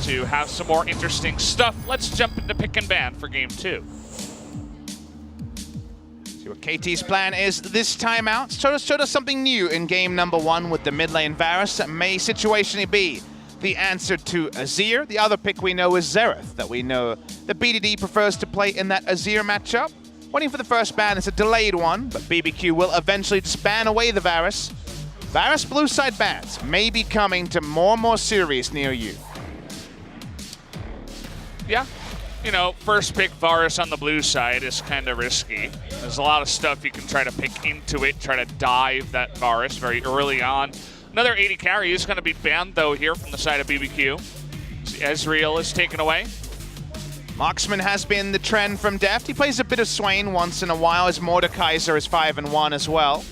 to have some more interesting stuff. Let's jump into pick and ban for game 2. See what KT's plan is this time out. Showed us something new in game number 1 with the mid lane Varus. That may situationally be the answer to Azir. The other pick we know is Xerath, that we know the BDD prefers to play in that Azir matchup. Waiting for the first ban. It's a delayed one, but BBQ will eventually just ban away the Varus. Varus blue side bans may be coming to more and more series near you. Yeah, you know, first pick Varus on the blue side is kind of risky. There's a lot of stuff you can try to pick into it, try to dive that Varus very early on. Another 80 carry is going to be banned, though, here from the side of BBQ. Ezreal is taken away. Marksman has been the trend from Deft. He plays a bit of Swain once in a while, as Mordekaiser is 5-1 as well.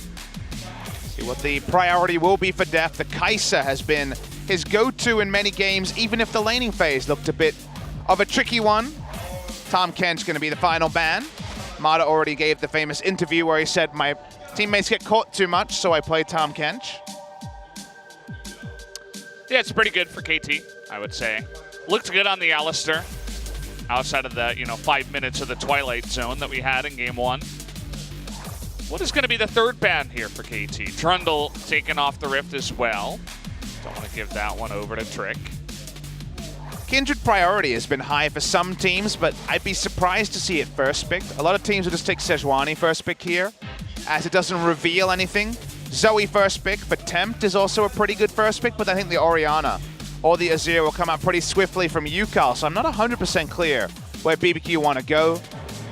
See what the priority will be for Deft. The Kaiser has been his go-to in many games, even if the laning phase looked a bit of a tricky one. Tahm Kench going to be the final ban. Mata already gave the famous interview where he said, my teammates get caught too much, so I play Tahm Kench. Yeah, it's pretty good for KT, I would say. Looked good on the Alistar, outside of the 5 minutes of the Twilight Zone that we had in game 1. What is going to be the third ban here for KT? Trundle taking off the Rift as well. Don't want to give that one over to Trick. Kindred priority has been high for some teams, but I'd be surprised to see it first picked. A lot of teams will just take Sejuani first pick here, as it doesn't reveal anything. Zoe first pick, but Tempt is also a pretty good first pick, but I think the Orianna or the Azir will come out pretty swiftly from Yukal, so I'm not 100% clear where BBQ want to go.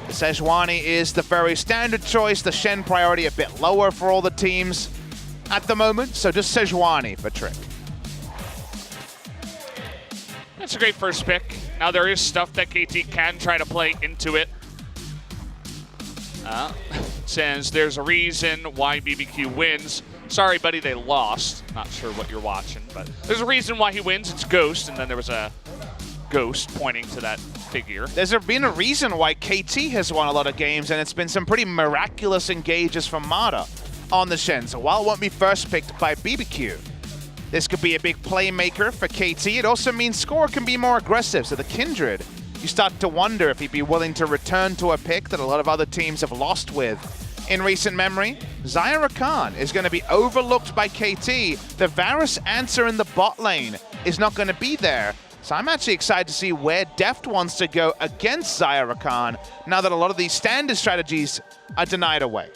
The Sejuani is the very standard choice, the Shen priority a bit lower for all the teams at the moment, so just Sejuani for Trick. That's a great first pick. Now there is stuff that KT can try to play into it. Says there's a reason why BBQ wins. Sorry, buddy, they lost. Not sure what you're watching, but there's a reason why he wins. It's Ghost, and then there was a ghost pointing to that figure. There's been a reason why KT has won a lot of games, and it's been some pretty miraculous engages from Mata on the Shen. So while it won't be first picked by BBQ, this could be a big playmaker for KT. It also means Score can be more aggressive. So the Kindred, you start to wonder if he'd be willing to return to a pick that a lot of other teams have lost with in recent memory. Zyra Khan is going to be overlooked by KT. The Varus answer in the bot lane is not going to be there. So I'm actually excited to see where Deft wants to go against Zyra Khan now that a lot of these standard strategies are denied away.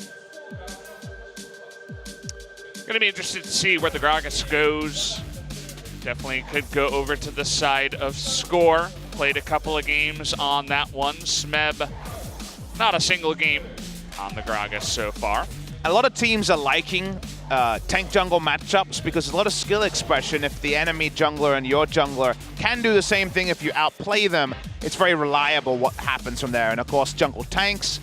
Going to be interested to see where the Gragas goes. Definitely could go over to the side of Score. Played a couple of games on that one. Smeb, not a single game on the Gragas so far. A lot of teams are liking tank jungle matchups because there's a lot of skill expression. If the enemy jungler and your jungler can do the same thing if you outplay them, it's very reliable what happens from there. And of course, jungle tanks,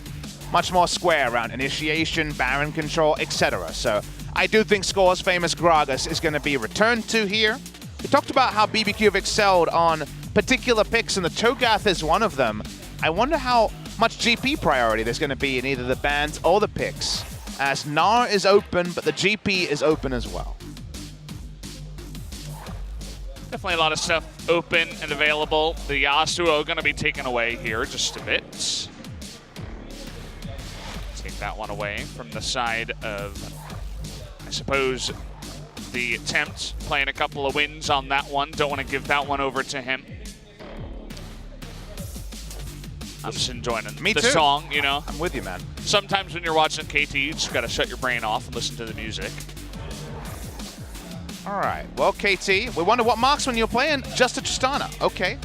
much more square around initiation, Baron control, etc. So I do think Score's famous Gragas is going to be returned to here. We talked about how BBQ have excelled on particular picks, and the Cho'Gath is one of them. I wonder how much GP priority there's going to be in either the bans or the picks, as Gnar is open, but the GP is open as well. Definitely a lot of stuff open and available. The Yasuo going to be taken away here just a bit. Take that one away from the side of, I suppose, the Tempt, playing a couple of wins on that one. Don't want to give that one over to him. I'm just enjoying the song, you know. I'm with you, man. Sometimes when you're watching KT, you just got to shut your brain off and listen to the music. All right, well, KT, we wonder what marksman you're playing. Just a Tristana, okay.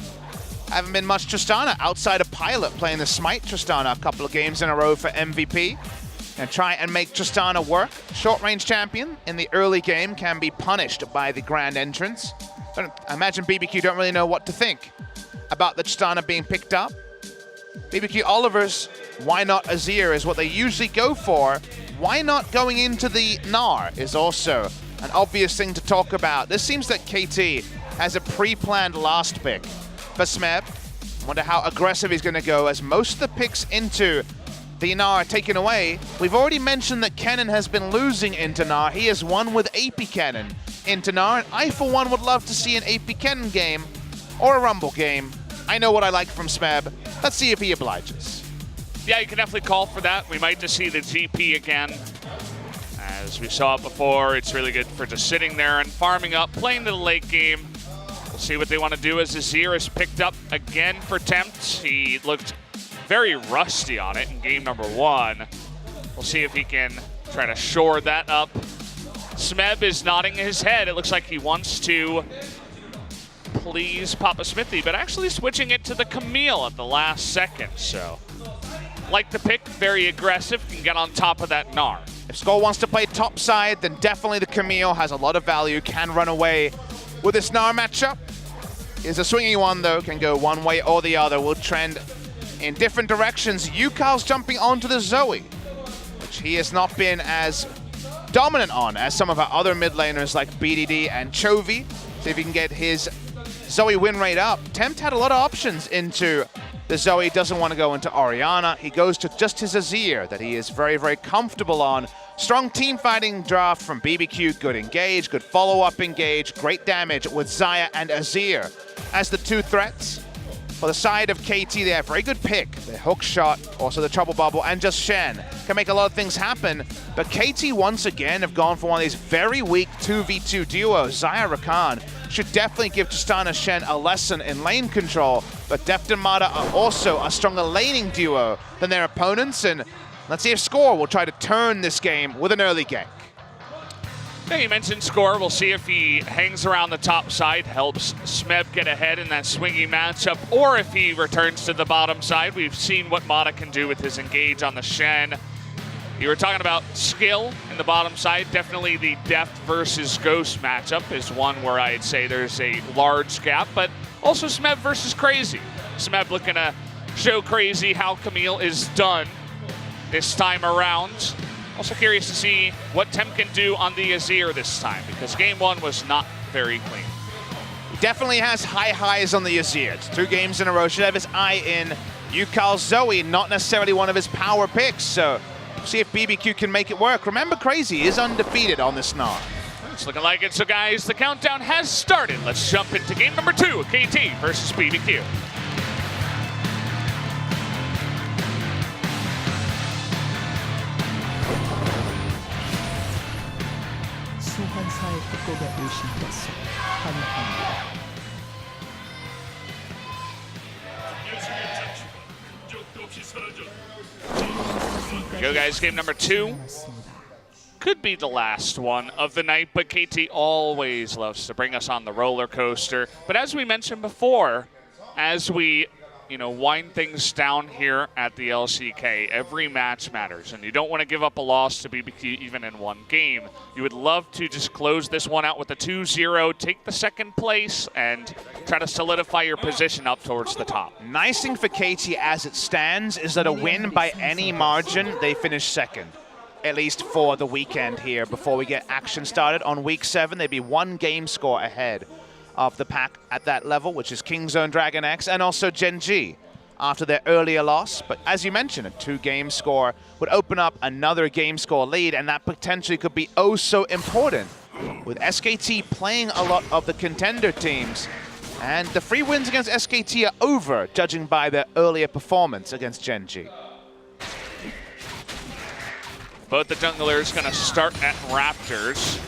Haven't been much Tristana outside of Pilot, playing the Smite Tristana a couple of games in a row for MVP. And try and make Tristana work. Short-range champion in the early game can be punished by the grand entrance. I imagine BBQ don't really know what to think about the Tristana being picked up. BBQ Oliver's why not Azir is what they usually go for. Why not going into the Gnar is also an obvious thing to talk about. This seems that KT has a pre-planned last pick for Smeb. Wonder how aggressive he's going to go, as most of the picks into the Gnar are taken away. We've already mentioned that Kennen has been losing into Gnar. He has won with AP Kennen into Gnar, and I for one would love to see an AP Kennen game or a Rumble game. I know what I like from Smeb. Let's see if he obliges. Yeah, you can definitely call for that. We might just see the GP again. As we saw it before, it's really good for just sitting there and farming up, playing to the late game. We'll see what they want to do as Azir is picked up again for Tempt. He looked very rusty on it in game number 1. We'll see if he can try to shore that up. Smeb is nodding his head. It looks like he wants to please Papa Smithy, but actually switching it to the Camille at the last second. So, like the pick, very aggressive, can get on top of that Gnar. If Skull wants to play top side, then definitely the Camille has a lot of value, can run away with this Gnar matchup. Is a swingy one though, can go one way or the other, will trend in different directions. Yukal's jumping onto the Zoe, which he has not been as dominant on as some of our other mid laners like BDD and Chovy. See if he can get his Zoe win rate up. Tempt had a lot of options into the Zoe, doesn't want to go into Orianna. He goes to just his Azir that he is very, very comfortable on. Strong team fighting draft from BBQ, good engage, good follow-up engage, great damage with Xayah and Azir as the two threats. For the side of KT, they have very good pick. The hook shot, also the trouble bubble, and just Shen can make a lot of things happen. But KT once again have gone for one of these very weak 2v2 duos. Xayah Rakan should definitely give Tristana Shen a lesson in lane control, but Deft and Mata are also a stronger laning duo than their opponents, and let's see if Score will try to turn this game with an early gank. Yeah, you mentioned Score. We'll see if he hangs around the top side, helps Smeb get ahead in that swingy matchup, or if he returns to the bottom side. We've seen what Mata can do with his engage on the Shen. You were talking about skill in the bottom side. Definitely the Deft versus Ghost matchup is one where I'd say there's a large gap, but also Smeb versus Crazy. Smeb looking to show Crazy how Camille is done this time around. Also curious to see what Tempt can do on the Azir this time, because game 1 was not very clean. He definitely has high highs on the Azir. It's 2 games in a row. Should have his eye in Yukal Zoe, not necessarily one of his power picks, so see if BBQ can make it work. Remember, Crazy is undefeated on this Gnar. It's looking like it. So guys, the countdown has started. Let's jump into game number 2, KT versus BBQ. 소환사의 뜻곡에 오신 것을 환영합니다. Go guys, game number 2. Could be the last one of the night, but KT always loves to bring us on the roller coaster. But as we mentioned before, as we wind things down here at the LCK, every match matters, and you don't want to give up a loss to BBQ even in one game. You would love to just close this one out with a 2-0, take the second place, and try to solidify your position up towards the top. Nice thing for KT as it stands is that a win by any margin, they finish second. At least for the weekend here before we get action started. On week 7, they'd be 1 game score ahead of the pack at that level, which is Kingzone, Dragon X, and also Gen G after their earlier loss. But as you mentioned, a 2-game score would open up another game score lead, and that potentially could be oh so important with SKT playing a lot of the contender teams. And the free wins against SKT are over, judging by their earlier performance against Gen G. Both the junglers going to start at Raptors.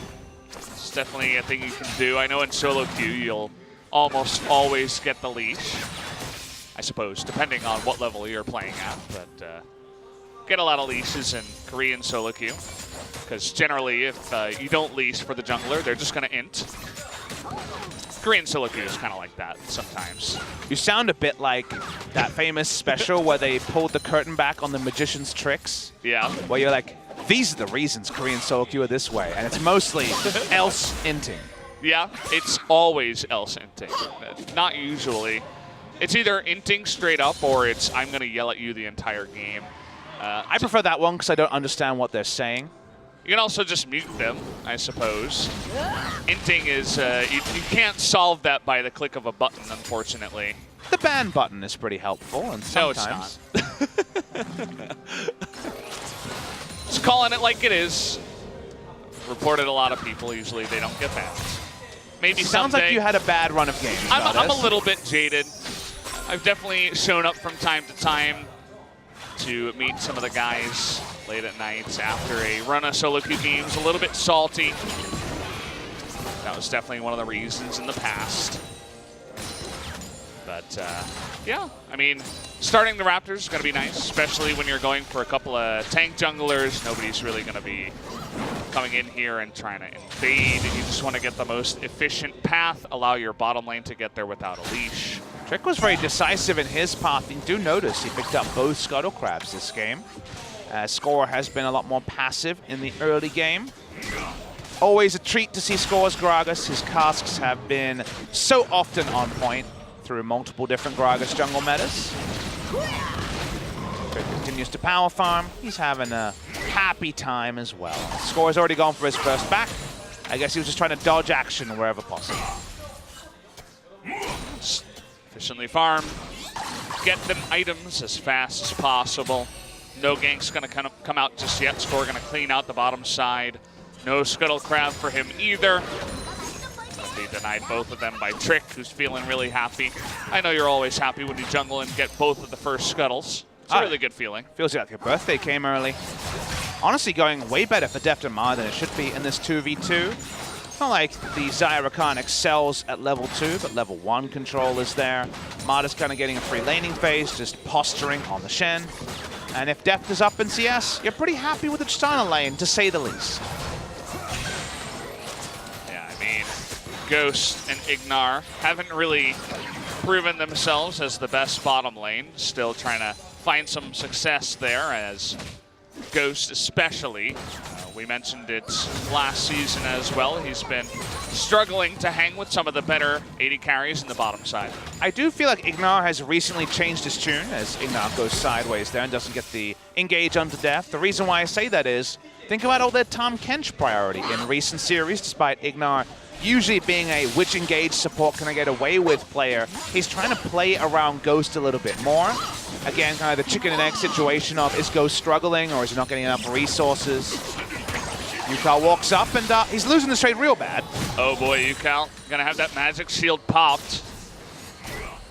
It's definitely a thing you can do. I know in solo queue you'll almost always get the leash, I suppose, depending on what level you're playing at. But get a lot of leashes in Korean solo queue, because generally if you don't leash for the jungler, they're just going to int. Korean solo queue is kind of like that sometimes. You sound a bit like that famous special where they pulled the curtain back on the magician's tricks. Yeah. Where you're like, these are the reasons Korean solo queue are this way, and it's mostly else inting. Yeah, it's always else inting. Not usually. It's either inting straight up, or it's I'm going to yell at you the entire game. I prefer that one because I don't understand what they're saying. You can also just mute them, I suppose. Inting is, you can't solve that by the click of a button, unfortunately. The ban button is pretty helpful, and sometimes. No, it's not. Just calling it like it is. Reported a lot of people, usually they don't get banned. maybe Sounds someday. like you had a bad run of games. I'm a little bit jaded. I've definitely shown up from time to time to meet some of the guys late at night after a run of solo queue games. A little bit salty. That was definitely one of the reasons in the past. But yeah, I mean, starting the Raptors is going to be nice, especially when you're going for a couple of tank junglers. Nobody's really going to be coming in here and trying to invade. You just want to get the most efficient path, allow your bottom lane to get there without a leash. Trick was very decisive in his path. You do notice he picked up both Scuttle Crabs this game. Score has been a lot more passive in the early game. Always a treat to see Score's Gragas. His casks have been so often on point through multiple different Gragas jungle metas. Trick continues to power farm. He's having a happy time as well. Score's already gone for his first back. I guess he was just trying to dodge action wherever possible. Efficiently farm. Get them items as fast as possible. No gank's going to come out just yet. Score going to clean out the bottom side. No Scuttle Crab for him either. They denied both of them by Trick, who's feeling really happy. I know you're always happy when you jungle and get both of the first Scuttles. It's a really good feeling. Feels like your birthday came early. Honestly, going way better for Deft and Ma than it should be in this 2v2. It's not like the Xayah Rakan excels at level 2, but level 1 control is there. Mada's kind of getting a free laning phase, just posturing on the Shen. And if Deft is up in CS, you're pretty happy with the Tristana lane, to say the least. Yeah, I mean, Ghost and Ignar haven't really proven themselves as the best bottom lane. Still trying to find some success there, as Ghost especially. We mentioned it last season as well. He's been struggling to hang with some of the better AD carries in the bottom side. I do feel like Ignar has recently changed his tune, as Ignar goes sideways there and doesn't get the engage onto Deft. The reason why I say that is, think about all that Tahm Kench priority in recent series, despite Ignar usually being a which engage support can I get away with player. He's trying to play around Ghost a little bit more. Again, kind of the chicken and egg situation of, is Ghost struggling or is he not getting enough resources? Yukal walks up and he's losing this trade real bad. Oh boy, Yukal gonna have that magic shield popped.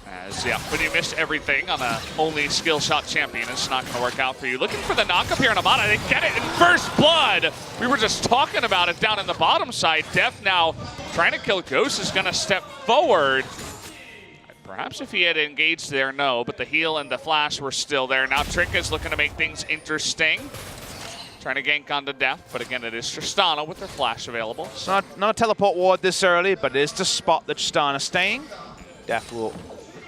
As, yeah, when you miss everything on a only skill shot champion, it's not gonna work out for you. Looking for the knock up here on Amada. They get it in first blood. We were just talking about it down in the bottom side. Def now trying to kill Ghost is gonna step forward. Perhaps if he had engaged there, no, but the heal and the flash were still there. Now Trick is looking to make things interesting. Trying to gank onto Def, but again, it is Tristana with their flash available. It's not a teleport ward this early, but it is to spot the Tristana staying. Def will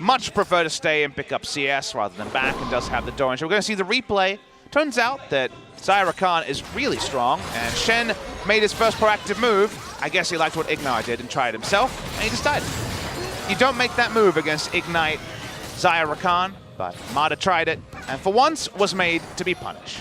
much prefer to stay and pick up CS rather than back, and does have the door. So we're going to see the replay. Turns out that Xayah Rakan is really strong, and Shen made his first proactive move. I guess he liked what Ignar did and tried himself, and he decided. You don't make that move against Ignite Xayah Rakan, but Mada tried it, and for once was made to be punished.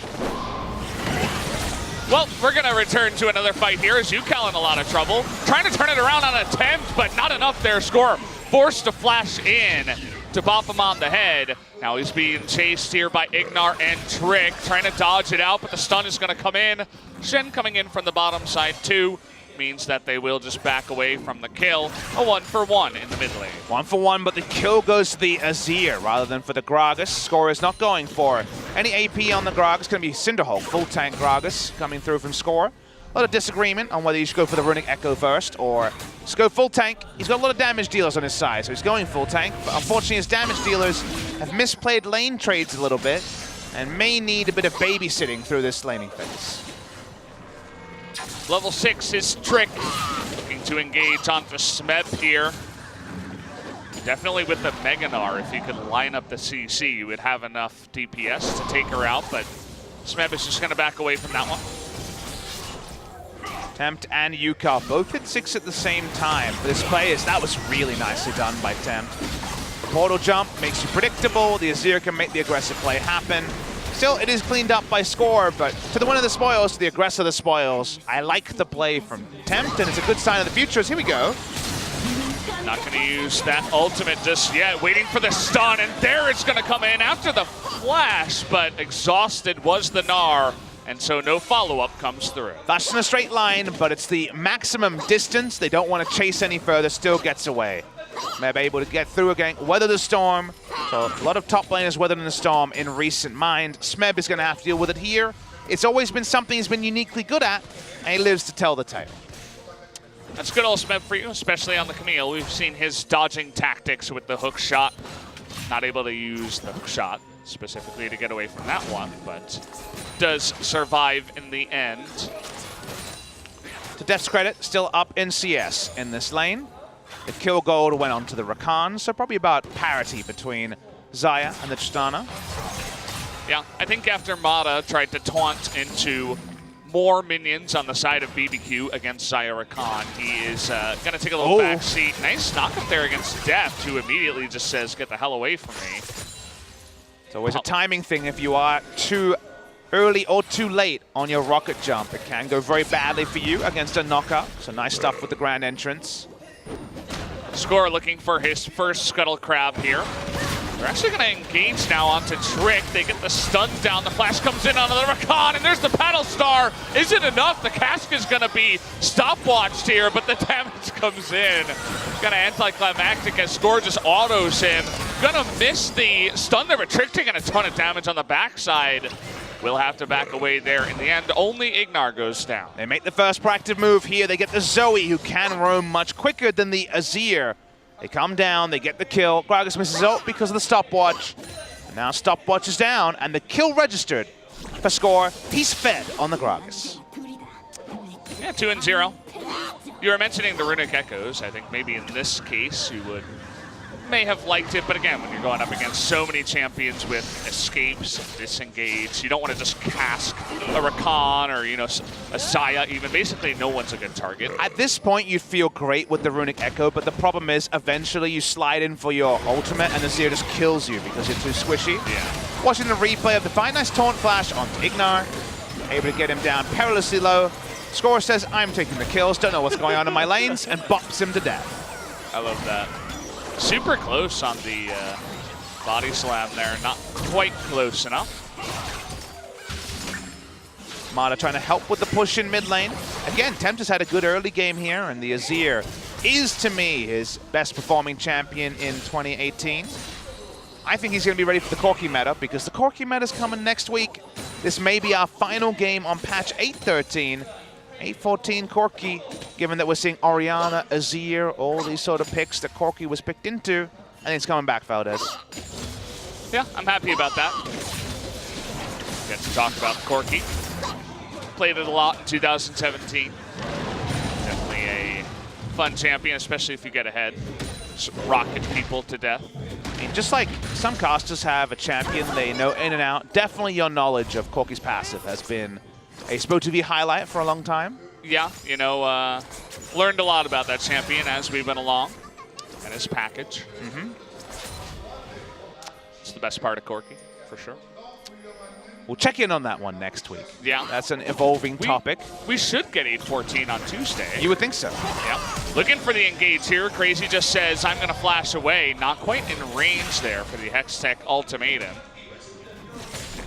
Well, we're going to return to another fight here as Yukal in a lot of trouble. Trying to turn it around on an attempt, but not enough there. Score forced to flash in to bop him on the head. Now he's being chased here by Ignar and Trick, trying to dodge it out, but the stun is going to come in. Shen coming in from the bottom side too. Means that they will just back away from the kill. A 1-for-1 in the mid lane. 1-for-1, but the kill goes to the Azir rather than for the Gragas. Score is not going for any AP on the Gragas. Going to be Cinderhulk, full tank Gragas coming through from Score. A lot of disagreement on whether you should go for the Runic Echo first or just go full tank. He's got a lot of damage dealers on his side, so he's going full tank. But unfortunately, his damage dealers have misplayed lane trades a little bit and may need a bit of babysitting through this laning phase. Level 6 is Trick, looking to engage onto Smeb here. Definitely with the Meganar, if you could line up the CC, you would have enough DPS to take her out, but Smeb is just going to back away from that one. Tempt and Yukal both hit 6 at the same time. For this play, that was really nicely done by Tempt. Portal jump makes you predictable. The Azir can make the aggressive play happen. Still, it is cleaned up by Score, but to the winner of the spoils, to the aggressor of the spoils. I like the play from Tempt, and it's a good sign of the future. Here we go. Not going to use that ultimate just yet. Waiting for the stun, and there it's going to come in after the flash, but exhausted was the Gnar, and so no follow-up comes through. Fast in a straight line, but it's the maximum distance. They don't want to chase any further, still gets away. Smeb able to get through again, weather the storm. So a lot of top laners weathering the storm in recent mind. Smeb is going to have to deal with it here. It's always been something he's been uniquely good at, and he lives to tell the tale. That's good old Smeb for you, especially on the Camille. We've seen his dodging tactics with the hook shot. Not able to use the hook shot specifically to get away from that one, but does survive in the end. To Def's credit, still up in CS in this lane. The kill gold went on to the Rakan, so probably about parity between Xayah and the Tristana. Yeah, I think after Mata tried to taunt into more minions on the side of BBQ against Xayah Rakan, he is going to take a little backseat. Nice knock up there against Deft, who immediately just says, get the hell away from me. It's always a timing thing. If you are too early or too late on your rocket jump, it can go very badly for you against a knockup. So nice stuff with the grand entrance. Score looking for his first Scuttle Crab here. They're actually going to engage now onto Trick. They get the stun down. The flash comes in onto the Rakan, and there's the Paddle Star. Isn't enough. The Cask is going to be stopwatched here, but the damage comes in. Going to anticlimactic as Score just autos him. Going to miss the stun there, but Trick taking a ton of damage on the backside. Will have to back away there in the end. Only Ignar goes down. They make the first proactive move here. They get the Zoe, who can roam much quicker than the Azir. They come down, they get the kill. Gragas misses out because of the stopwatch. And now stopwatch is down, and the kill registered for Score. He's fed on the Gragas. Yeah, 2-0. You were mentioning the Runic Echoes. I think maybe in this case you may have liked it, but again, when you're going up against so many champions with escapes and disengage, you don't want to just cask a Rakan or, you know, a Xayah even. Basically, no one's a good target. At this point, you feel great with the Runic Echo, but the problem is eventually you slide in for your ultimate and the Azir just kills you because you're too squishy. Yeah. Watching the replay of the fine, nice taunt flash onto Ignar, able to get him down perilously low. Score says, I'm taking the kills, don't know what's going on in my lanes, and bops him to death. I love that. Super close on the body slam there, not quite close enough. Mata trying to help with the push in mid lane. Again, Tempest had a good early game here, and the Azir is, to me, his best performing champion in 2018. I think he's going to be ready for the Corki meta, because the Corki meta is coming next week. This may be our final game on patch 8.13. 8.14 Corki, given that we're seeing Orianna, Azir, all these sort of picks that Corki was picked into. I think it's coming back, Valdez. Yeah, I'm happy about that. Get to talk about Corki. Played it a lot in 2017. Definitely a fun champion, especially if you get ahead. Just rocket people to death. I mean, just like some casters have a champion they know in and out, definitely your knowledge of Corki's passive has been a SPO-TV highlight for a long time. Yeah, you know, learned a lot about that champion as we've been along, and his package. It's the best part of Corki, for sure. We'll check in on that one next week. Yeah. That's an evolving topic. We should get 8.14 on Tuesday. You would think so. Yeah. Looking for the engage here. Crazy just says, I'm going to flash away. Not quite in range there for the Hextech ultimatum.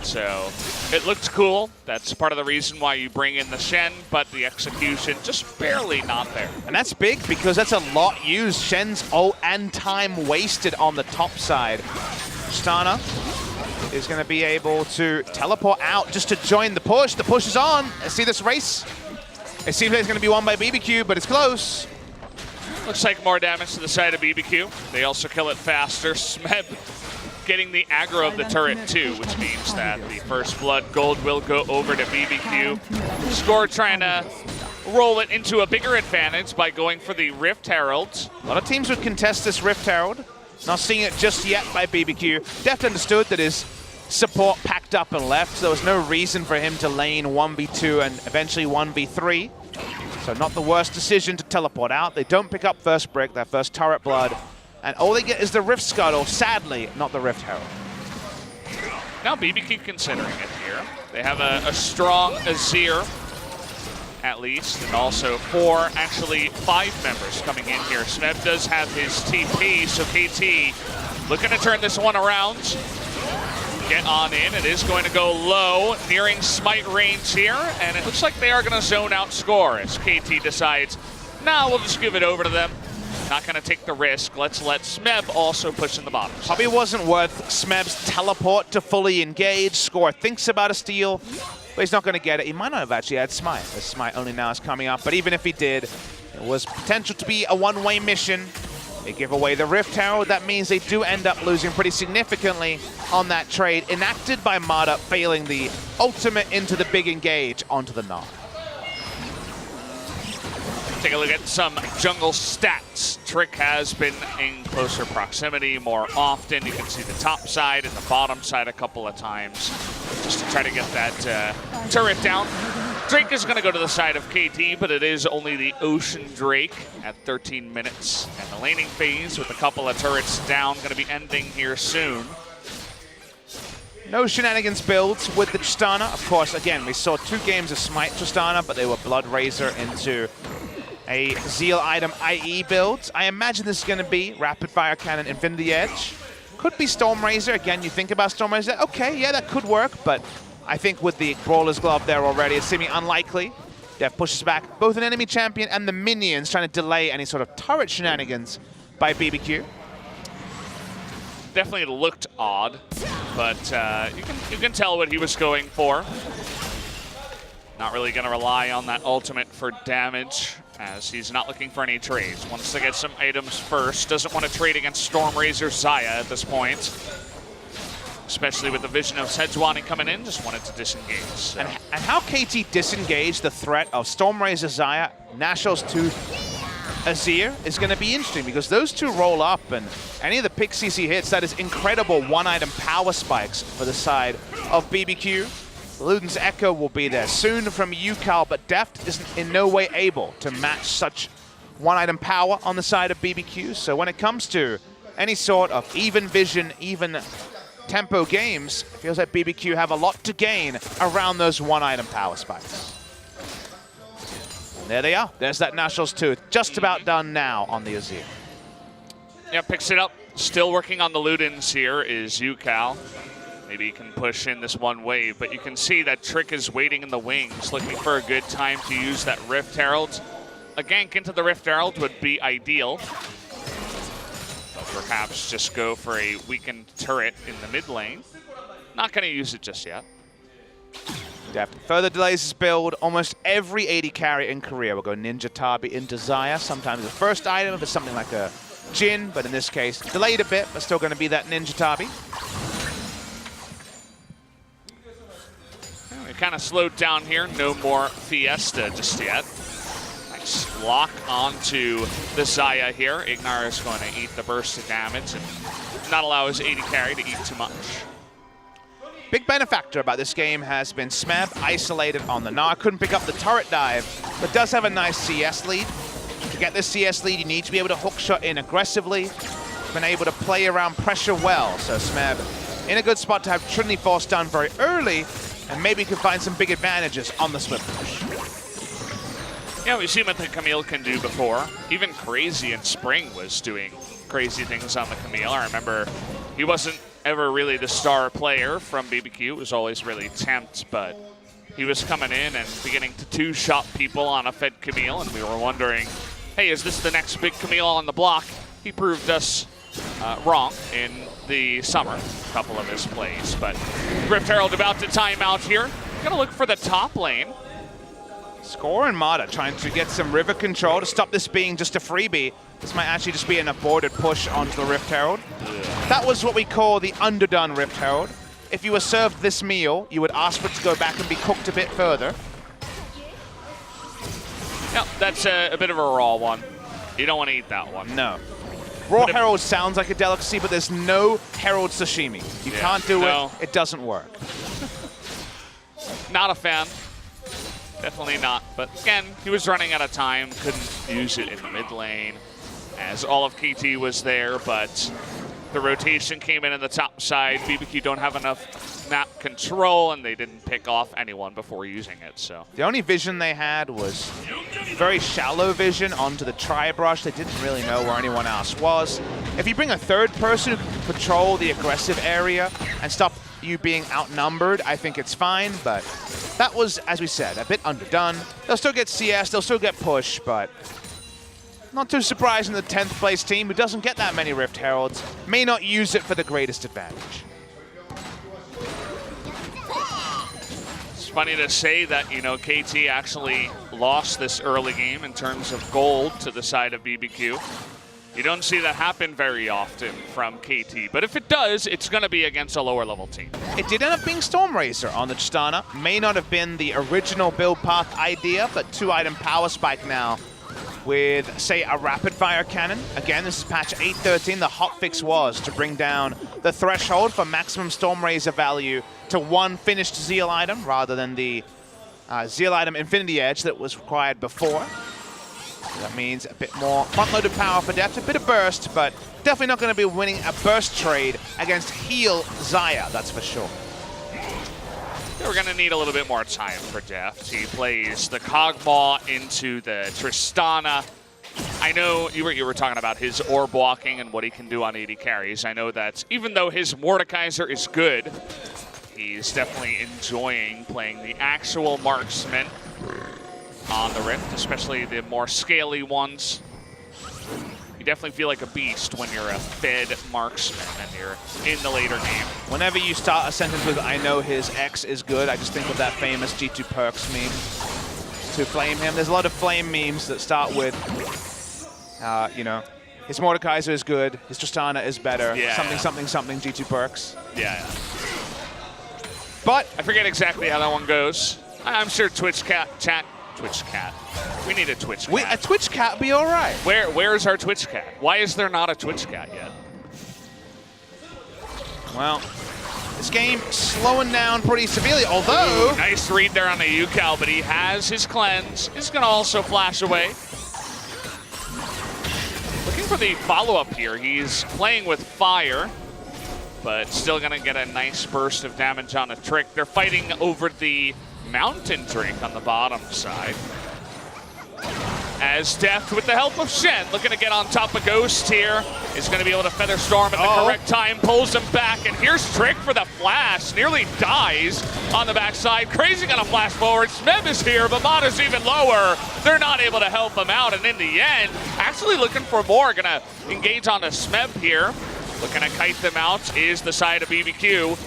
So it looked cool. That's part of the reason why you bring in the Shen, but the execution just barely not there. And that's big because that's a lot used. Shen's ult and time wasted on the top side. Tristana is going to be able to teleport out just to join the push. The push is on. See this race? It seems like it's going to be won by BBQ, but it's close. Looks like more damage to the side of BBQ. They also kill it faster. Smeb getting the aggro of the turret too, which means that the first blood gold will go over to BBQ. Score trying to roll it into a bigger advantage by going for the Rift Herald. A lot of teams would contest this Rift Herald. Not seeing it just yet by BBQ. Deft understood that his support packed up and left, so there was no reason for him to lane 1v2 and eventually 1v3. So not the worst decision to teleport out. They don't pick up first brick, their first turret blood. And all they get is the Rift Scuttle, sadly, not the Rift Herald. Now BBQ considering it here. They have a strong Azir, at least, and also actually 5 members coming in here. Smeb does have his TP, so KT looking to turn this one around. get on in. It is going to go low, nearing smite range here, and it looks like they are going to zone out score as KT decides, nah, we'll just give it over to them. Not going to take the risk. Let's let Smeb also push in the bottom. Probably wasn't worth Smeb's teleport to fully engage. Score thinks about a steal, but he's not going to get it. He might not have actually had Smite, as Smite only now is coming up. But even if he did, it was potential to be a one-way mission. They give away the Rift Herald. That means they do end up losing pretty significantly on that trade, enacted by Mada, failing the ultimate into the big engage onto the Gnar. Take a look at some jungle stats. Trick has been in closer proximity more often. You can see the top side and the bottom side a couple of times just to try to get that turret down. Drake is going to go to the side of KT, but it is only the Ocean Drake at 13 minutes. And the laning phase with a couple of turrets down going to be ending here soon. No shenanigans builds with the Tristana. Of course, again, we saw 2 games of Smite Tristana, but they were Blood Razor into a Zeal item IE build. I imagine this is going to be Rapid Fire Cannon Infinity Edge. Could be Storm Razor. Again, you think about Storm Razor. Okay, yeah, that could work, but I think with the Brawler's Glove there already, it's seeming unlikely. Dev pushes back both an enemy champion and the minions, trying to delay any sort of turret shenanigans by BBQ. Definitely looked odd, but you can tell what he was going for. Not really going to rely on that ultimate for damage, as he's not looking for any trades. Wants to get some items first. Doesn't want to trade against Storm Razor Xayah at this point, especially with the vision of Sejuani coming in. Just wanted to disengage. So. And how KT disengaged the threat of Storm Razor Xayah, Nashor's Tooth, Azir is going to be interesting, because those two roll up, and any of the Pixies he hits, that is incredible one-item power spikes for the side of BBQ. Luden's Echo will be there soon from Yukal, but Deft is in no way able to match such one-item power on the side of BBQ. So when it comes to any sort of even vision, even tempo games, it feels like BBQ have a lot to gain around those one-item power spikes. And there they are. There's that Nashor's Tooth. Just about done now on the Azir. Yeah, picks it up. Still working on the Ludens here is Yukal. Maybe he can push in this one wave, but you can see that Trick is waiting in the wings, looking for a good time to use that Rift Herald. A gank into the Rift Herald would be ideal. But perhaps just go for a weakened turret in the mid lane. Not going to use it just yet. Deft further delays his build. Almost every AD carry in Korea will go Ninja Tabi into Xayah. Sometimes the first item if it's something like a Jhin, but in this case, delayed a bit, but still going to be that Ninja Tabi. Kind of slowed down here. No more Fiesta just yet. Nice lock onto the Xayah here. Ignar is going to eat the burst of damage and not allow his AD carry to eat too much. Big benefactor about this game has been Smeb, isolated on the Gnar. Couldn't pick up the turret dive, but does have a nice CS lead. To get this CS lead, you need to be able to hookshot in aggressively. Been able to play around pressure well, so Smeb in a good spot to have Trinity Force done very early, and maybe could find some big advantages on the swift push. Yeah, we've seen what the Camille can do before. Even Crazy in Spring was doing crazy things on the Camille. I remember he wasn't ever really the star player from BBQ. It was always really Tempt, but he was coming in and beginning to two-shot people on a fed Camille, and we were wondering, hey, is this the next big Camille on the block? He proved us wrong in the summer, a couple of his plays. But Rift Herald about to time out here. Gonna look for the top lane. Score and Mada trying to get some river control to stop this being just a freebie. This might actually just be an aborted push onto the Rift Herald. That was what we call the underdone Rift Herald. If you were served this meal, you would ask for it to go back and be cooked a bit further. Yep, that's a bit of a raw one. You don't want to eat that one. No. Raw Herald sounds like a delicacy, but there's no Herald sashimi. You can't do it. It doesn't work. Not a fan. Definitely not. But again, he was running out of time. Couldn't use it in the mid lane, as all of KT was there, but the rotation came in the top side. BBQ don't have enough map control, and they didn't pick off anyone before using it. So the only vision they had was very shallow vision onto the tri-brush. They didn't really know where anyone else was. If you bring a third person who can patrol the aggressive area and stop you being outnumbered, I think it's fine, but that was, as we said, a bit underdone. They'll still get CS, they'll still get push, but not too surprising the 10th place team, who doesn't get that many Rift Heralds, may not use it for the greatest advantage. It's funny to say that, you know, KT actually lost this early game in terms of gold to the side of BBQ. You don't see that happen very often from KT, but if it does, it's going to be against a lower level team. It did end up being Stormrazor on the Tristana. May not have been the original build path idea, but 2-item power spike now with, say, a rapid fire cannon. Again, this is patch 8.13. The hotfix was to bring down the threshold for maximum Stormrazor value to 1 finished Zeal item rather than the Zeal item Infinity Edge that was required before. That means a bit more front-loaded power for Deft, a bit of burst, but definitely not going to be winning a burst trade against heal Xayah, that's for sure. We're going to need a little bit more time for Deft. He plays the Kog'Maw into the Tristana. I know you were talking about his orb walking and what he can do on AD carries. I know that even though his Mordekaiser is good, he's definitely enjoying playing the actual marksman on the Rift, especially the more scaly ones. You definitely feel like a beast when you're a fed marksman and you're in the later game. Whenever you start a sentence with, I know his X is good, I just think of that famous G2 Perks meme to flame him. There's a lot of flame memes that start with, you know, his Mordekaiser is good, his Tristana is better, something, something, something, G2 Perks. Yeah. But I forget exactly how that one goes. I'm sure Twitch cat. We need a Twitch cat. A Twitch cat would be all right. Where is our Twitch cat? Why is there not a Twitch cat yet? Well, this game slowing down pretty severely, although... Ooh, nice read there on the UCal, but he has his cleanse. He's going to also flash away. Looking for the follow-up here. He's playing with fire, but still going to get a nice burst of damage on a trick. They're fighting over the Mountain Drink on the bottom side. As Deft, with the help of Shen, looking to get on top of Ghost here, is going to be able to Feather Storm at the correct time, pulls him back, and here's Trick for the flash, nearly dies on the backside. Crazy gonna flash forward, Smeb is here, but Mata's even lower. They're not able to help him out, and in the end, actually looking for more, gonna engage on the Smeb here. Looking to kite them out is the side of BBQ.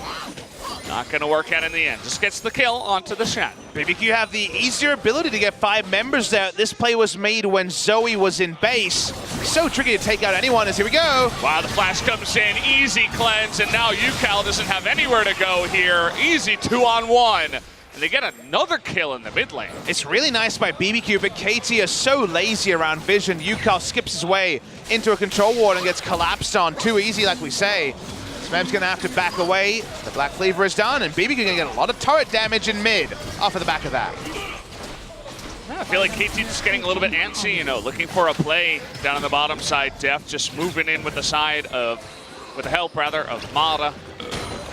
Not going to work out in the end. Just gets the kill onto the Shen. BBQ have the easier ability to get 5 members there. This play was made when Zoe was in base. So tricky to take out anyone as here we go. Wow, the flash comes in. Easy cleanse, and now UCal doesn't have anywhere to go here. Easy 2-on-1. And they get another kill in the mid lane. It's really nice by BBQ, but KT is so lazy around vision. UCal skips his way into a control ward and gets collapsed on. Too easy, like we say. Smeb's going to have to back away. The Black Cleaver is done, and BBQ going to get a lot of turret damage in mid off of the back of that. Yeah, I feel like KT just getting a little bit antsy, you know, looking for a play down on the bottom side. Deft just moving in with the side of, with the help rather, of Mata.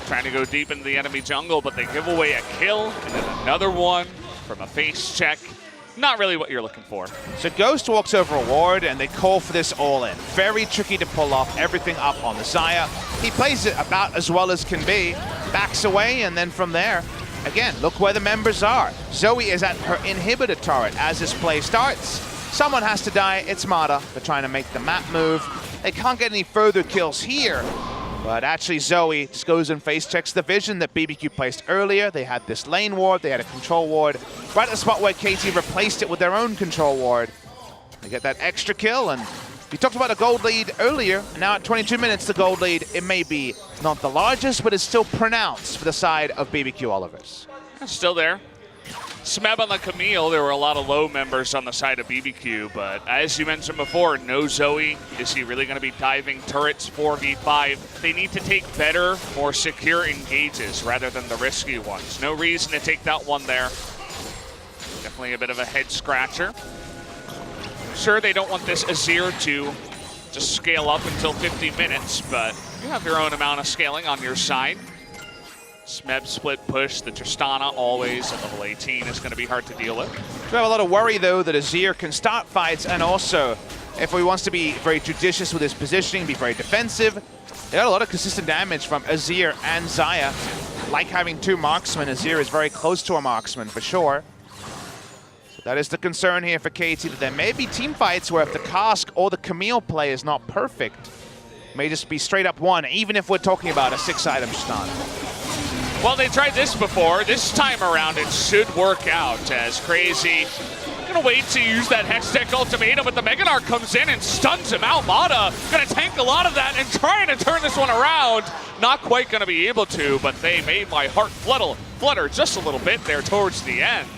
Trying to go deep into the enemy jungle, but they give away a kill, and then another one from a face check. Not really what you're looking for. So Ghost walks over a ward, and they call for this all-in. Very tricky to pull off, everything up on the Xayah. He plays it about as well as can be, backs away, and then from there, again, look where the members are. Zoe is at her inhibitor turret as this play starts. Someone has to die, it's Mata. They're trying to make the map move. They can't get any further kills here. But actually Zoe just goes and face checks the vision that BBQ placed earlier. They had this lane ward, they had a control ward, right at the spot where KT replaced it with their own control ward. They get that extra kill, and we talked about a gold lead earlier. Now at 22 minutes, the gold lead, it may be not the largest, but it's still pronounced for the side of BBQ Olivers. Still there. Smeb on the Camille, there were a lot of low members on the side of BBQ, but as you mentioned before, no Zoe. Is he really going to be diving turrets 4v5? They need to take better, more secure engages rather than the risky ones. No reason to take that one there. Definitely a bit of a head scratcher. Sure, they don't want this Azir to just scale up until 50 minutes, but you have your own amount of scaling on your side. Smeb split push, the Tristana always at level 18 is going to be hard to deal with. We have a lot of worry though that Azir can start fights, and also if he wants to be very judicious with his positioning, be very defensive. They got a lot of consistent damage from Azir and Xayah. like having two marksmen. Azir is very close to a marksman for sure. So that is the concern here for KT, that there may be team fights where if the Cask or the Camille play is not perfect, may just be straight up one, even if we're talking about a 6-item stun. Well, they tried this before. This time around, it should work out as Crazy gonna wait to use that Hextech ultimatum, but the Mega Narc comes in and stuns him out. Mata gonna tank a lot of that and trying to turn this one around. Not quite gonna be able to, but they made my heart flutter just a little bit there towards the end.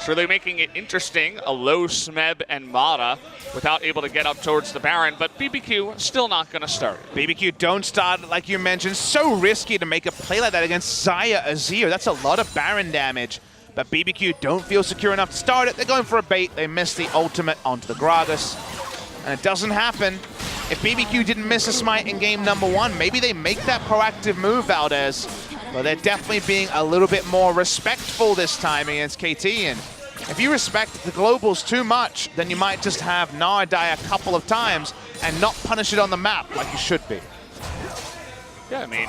Surely making it interesting, a low Smeb and Mata without able to get up towards the Baron, but BBQ still not gonna start. BBQ don't start, like you mentioned. So risky to make a play like that against Xayah Azir. That's a lot of Baron damage. But BBQ don't feel secure enough to start it. They're going for a bait. They miss the ultimate onto the Gragas. And it doesn't happen. If BBQ didn't miss a smite in game number 1, maybe they make that proactive move, Valdez. But they're definitely being a little bit more respectful this time against KT. And if you respect the globals too much, then you might just have Gnar die a couple of times and not punish it on the map like you should be. Yeah, I mean,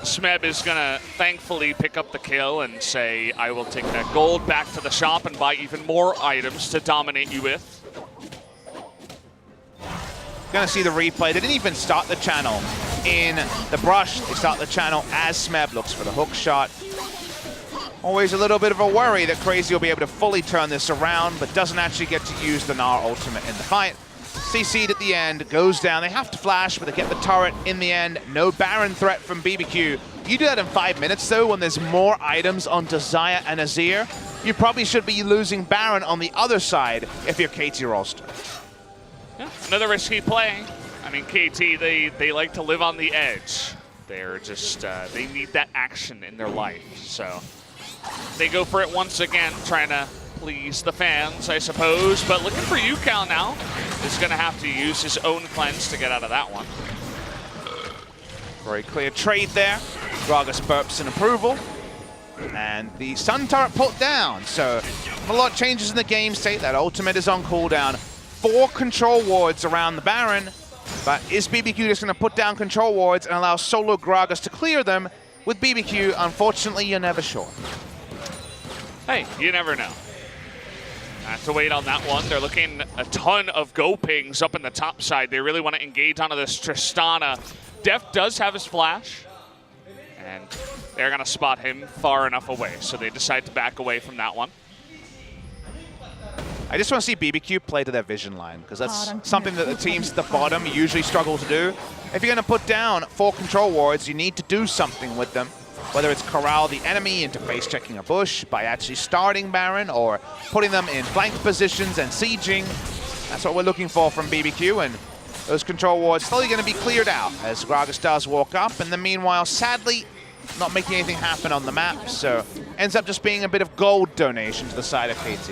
Smeb is gonna thankfully pick up the kill and say, I will take that gold back to the shop and buy even more items to dominate you with. Gonna see the replay. They didn't even start the channel in the brush. They start the channel as Smeb looks for the hook shot. Always a little bit of a worry that Crazy will be able to fully turn this around, but doesn't actually get to use the Gnar ultimate in the fight. CC'd at the end, goes down. They have to flash, but they get the turret in the end. No Baron threat from BBQ. You do that in 5 minutes, though, when there's more items onto Xayah and Azir. You probably should be losing Baron on the other side if you're KT Rolster. Yeah, another risky play. I mean, KT, they like to live on the edge. They're just, they need that action in their life. So they go for it once again, trying to please the fans, I suppose. But looking for UCal now. Is going to have to use his own cleanse to get out of that one. Very clear trade there. Gragas burps in approval. And the stun turret put down. So a lot changes in the game state. That ultimate is on cooldown. 4 control wards around the Baron. But is BBQ just going to put down control wards and allow solo Gragas to clear them? With BBQ, unfortunately, you're never sure. Hey, you never know. Have to wait on that one. They're looking a ton of go pings up in the top side. They really want to engage onto this Tristana. Def does have his flash, and they're going to spot him far enough away, so they decide to back away from that one. I just want to see BBQ play to their vision line, because that's something that the teams at the bottom usually struggle to do. If you're going to put down 4 control wards, you need to do something with them. Whether it's corral the enemy into face checking a bush by actually starting Baron or putting them in flank positions and sieging. That's what we're looking for from BBQ, and those control wards slowly going to be cleared out as Gragas does walk up, and then meanwhile, sadly, not making anything happen on the map, so ends up just being a bit of gold donation to the side of KT.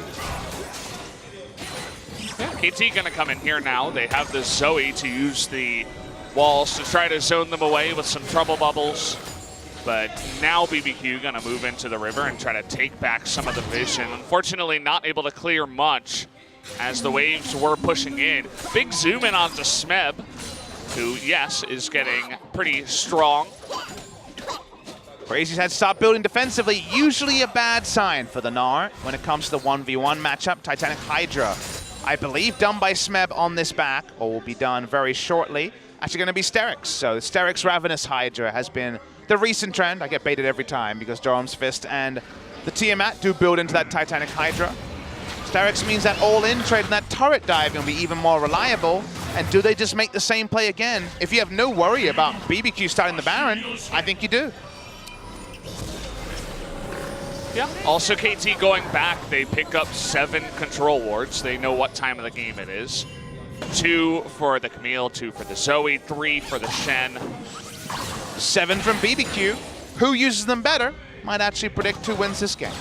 Yeah, KT going to come in here now. They have the Zoe to use the walls to try to zone them away with some trouble bubbles. But now BBQ gonna move into the river and try to take back some of the vision. Unfortunately, not able to clear much as the waves were pushing in. Big zoom in onto Smeb, who, yes, is getting pretty strong. Crazy's had to start building defensively. Usually a bad sign for the Gnar when it comes to the 1v1 matchup. Titanic Hydra, I believe, done by Smeb on this back, or will be done very shortly. Actually going to be Sterix. So the Sterix Ravenous Hydra has been the recent trend. I get baited every time because Durham's Fist and the Tiamat do build into that Titanic Hydra. Sterix means that all-in trade and that turret dive going to be even more reliable. And do they just make the same play again? If you have no worry about BBQ starting the Baron, I think you do. Yeah, also KT going back, they pick up 7 control wards. They know what time of the game it is. 2 for the Camille, 2 for the Zoe, 3 for the Shen. 7 from BBQ. Who uses them better might actually predict who wins this game.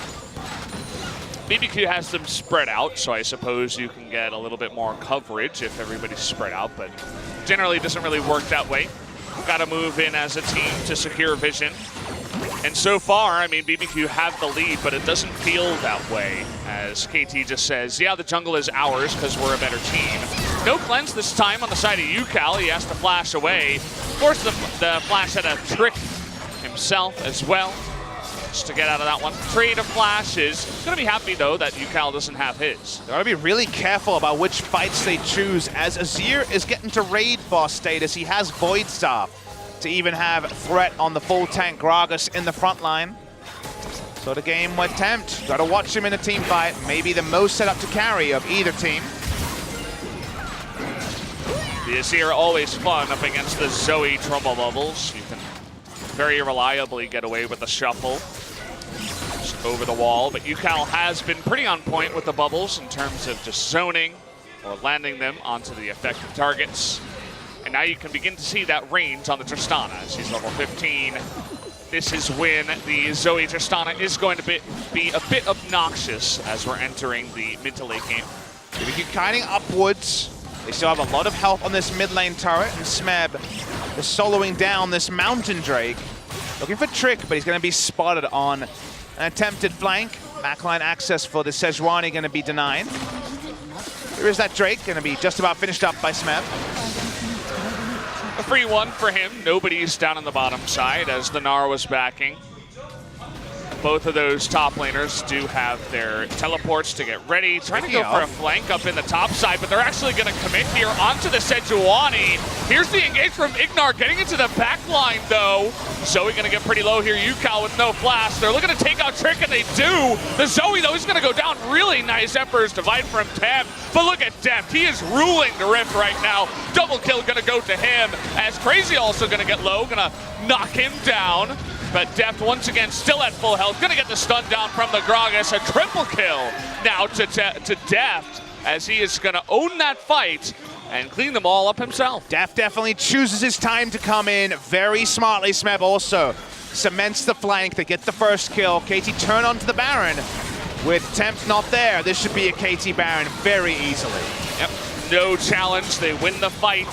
BBQ has them spread out, so I suppose you can get a little bit more coverage if everybody's spread out, but generally it doesn't really work that way. Got to move in as a team to secure vision. And so far, I mean, BBQ have the lead, but it doesn't feel that way, as KT just says, yeah, the jungle is ours because we're a better team. No cleanse this time on the side of UCal. He has to flash away. Of course, the flash had to trick him himself as well, just to get out of that one. Trade of flashes. Gonna be happy though that UCal doesn't have his. They gotta be really careful about which fights they choose, as Azir is getting to raid boss status. He has Void Staff to even have threat on the full tank Gragas in the front line. So the game went Tempt. Gotta watch him in a team fight. Maybe the most set up to carry of either team. The Azir always fun up against the Zoe Trouble Bubbles. You can very reliably get away with the shuffle just over the wall, but UCal has been pretty on point with the bubbles in terms of just zoning or landing them onto the effective targets. And now you can begin to see that range on the Tristana as he's level 15. This is when the Zoe Tristana is going to be a bit obnoxious as we're entering the mid to late game. If you keep kiting upwards, they still have a lot of health on this mid lane turret, and Smeb is soloing down this Mountain Drake. Looking for Trick, but he's going to be spotted on an attempted flank. Backline access for the Sejuani going to be denied. Here is that Drake, going to be just about finished up by Smeb. A free one for him. Nobody's down on the bottom side as the Gnar was backing. Both of those top laners do have their teleports to get ready. Trying to go for a flank up in the top side, but they're actually going to commit here onto the Sejuani. Here's the engage from Ignar, getting into the back line, though. Zoe going to get pretty low here. UCal with no flash. They're looking to take out Trick, and they do. The Zoe, though, is going to go down. Really nice Emperor's Divide from Tempt. But look at Deft. He is ruling the Rift right now. Double kill going to go to him, as Crazy also going to get low. Going to knock him down. But Deft, once again, still at full health. Gonna get the stun down from the Gragas. A triple kill now to Deft, as he is gonna own that fight and clean them all up himself. Deft definitely chooses his time to come in very smartly. Smeb also cements the flank. They get the first kill. KT turn onto the Baron. With Tempt not there, this should be a KT Baron very easily. Yep, no challenge. They win the fight.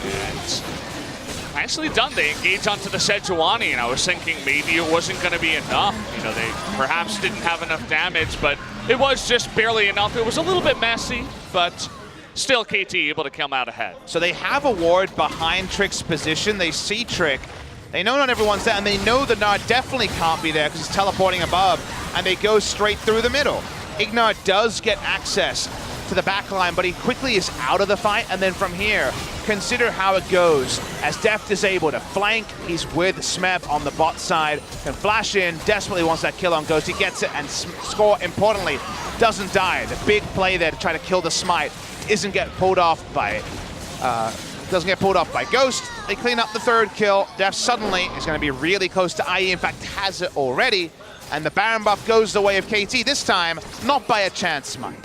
And nicely done. They engage onto the Sejuani, and I was thinking maybe it wasn't going to be enough. You know, they perhaps didn't have enough damage, but it was just barely enough. It was a little bit messy, but still KT able to come out ahead. So they have a ward behind Trick's position. They see Trick. They know not everyone's there, and they know the Gnar definitely can't be there because he's teleporting above, and they go straight through the middle. Ignar does get access to the back line, but he quickly is out of the fight, and then from here, consider how it goes. As Deft is able to flank, he's with Smeb on the bot side, can flash in, desperately wants that kill on Ghost, he gets it, and Score, importantly, doesn't die. The big play there to try to kill the Smite doesn't get pulled off by Ghost. They clean up the third kill. Deft suddenly is going to be really close to IE, in fact has it already, and the Baron buff goes the way of KT, this time not by a chance Smite.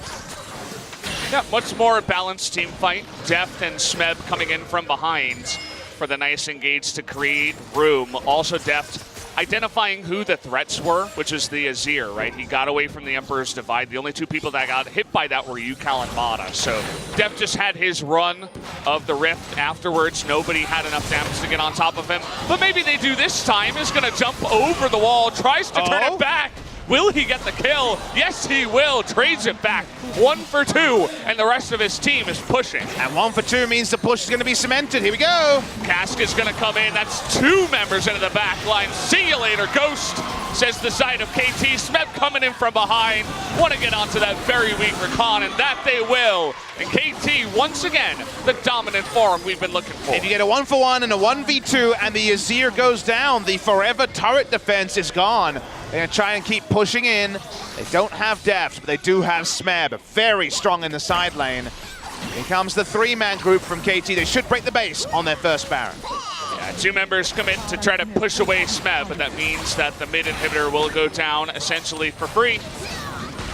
Yeah, much more balanced team fight. Deft and Smeb coming in from behind for the nice engage to create room. Also Deft identifying who the threats were, which is the Azir, right? He got away from the Emperor's Divide. The only two people that got hit by that were UCal and Mata. So Deft just had his run of the Rift afterwards. Nobody had enough damage to get on top of him. But maybe they do this time. Is going to jump over the wall, tries to turn it back. Will he get the kill? Yes, he will. Trades it back. 1 for 2, and the rest of his team is pushing. And 1 for 2 means the push is going to be cemented. Here we go. Cask is going to come in. That's 2 members into the back line. See you later, Ghost, says the side of KT. Smeb coming in from behind. Want to get onto that very weak Recon, and that they will. And KT, once again, the dominant form we've been looking for. If you get a 1 for 1 and a 1v2, and the Azir goes down, the forever turret defense is gone. They're going to try and keep pushing in. They don't have Deft, but they do have Smeb, very strong in the side lane. Here comes the 3-man group from KT. They should break the base on their first Baron. Yeah, 2 members come in to try to push away Smeb, but that means that the mid inhibitor will go down essentially for free.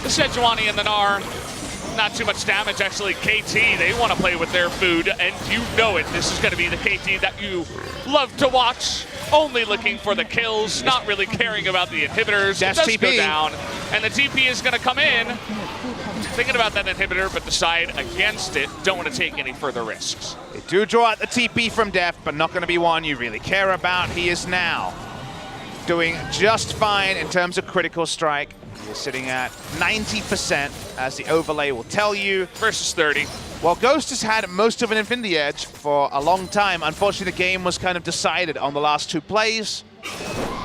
The Sejuani and the Gnar, not too much damage actually. KT, they want to play with their food, and you know it. This is going to be the KT that you love to watch. Only looking for the kills, not really caring about the inhibitors. That's it does TP. go down, and the TP is going to come in. Thinking about that inhibitor, but decide against it. Don't want to take any further risks. They do draw out the TP from Deft, but not going to be one you really care about. He is now doing just fine in terms of critical strike. He's sitting at 90%, as the overlay will tell you. Versus 30. Well, Ghost has had most of an Infinity Edge for a long time. Unfortunately, the game was kind of decided on the last 2 plays.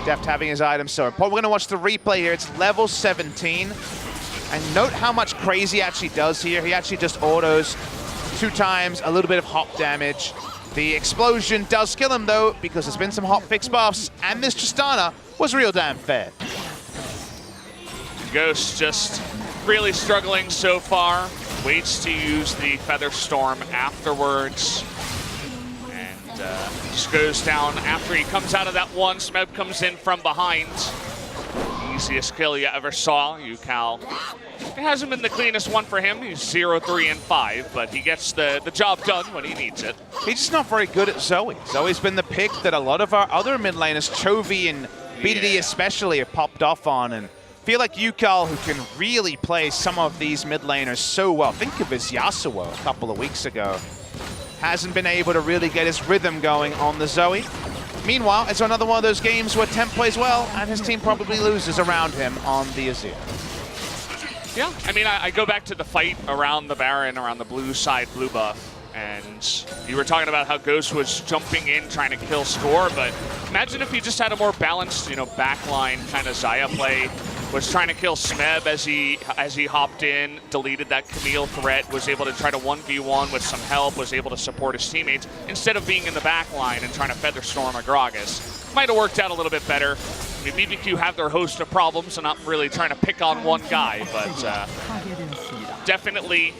Deft having his items so important. We're going to watch the replay here. It's level 17. And note how much Crazy actually does here. He actually just autos 2 times, a little bit of hop damage. The explosion does kill him, though, because there's been some hop fix buffs, and this Tristana was real damn fair. Ghost just really struggling so far. Waits to use the Feather Storm afterwards. And just goes down after he comes out of that one. Smeb comes in from behind. Easiest kill you ever saw. Yukal. It hasn't been the cleanest one for him. He's 0-3-5, but he gets the job done when he needs it. He's just not very good at Zoe. Zoe's been the pick that a lot of our other mid laners, Chovy and BDD especially, have popped off on. And feel like Yukal, who can really play some of these mid laners so well. Think of his Yasuo a couple of weeks ago. Hasn't been able to really get his rhythm going on the Zoe. Meanwhile, it's another one of those games where Temp plays well, and his team probably loses around him on the Azir. Yeah, I mean, I go back to the fight around the Baron, around the blue side, blue buff, and you were talking about how Ghost was jumping in, trying to kill score, but imagine if he just had a more balanced, backline kind of Xayah play, was trying to kill Smeb as he hopped in, deleted that Camille threat, was able to try to 1v1 with some help, was able to support his teammates, instead of being in the backline and trying to Feather Storm a Gragas. Might have worked out a little bit better. I mean, BBQ have their host of problems and not really trying to pick on one guy, but definitely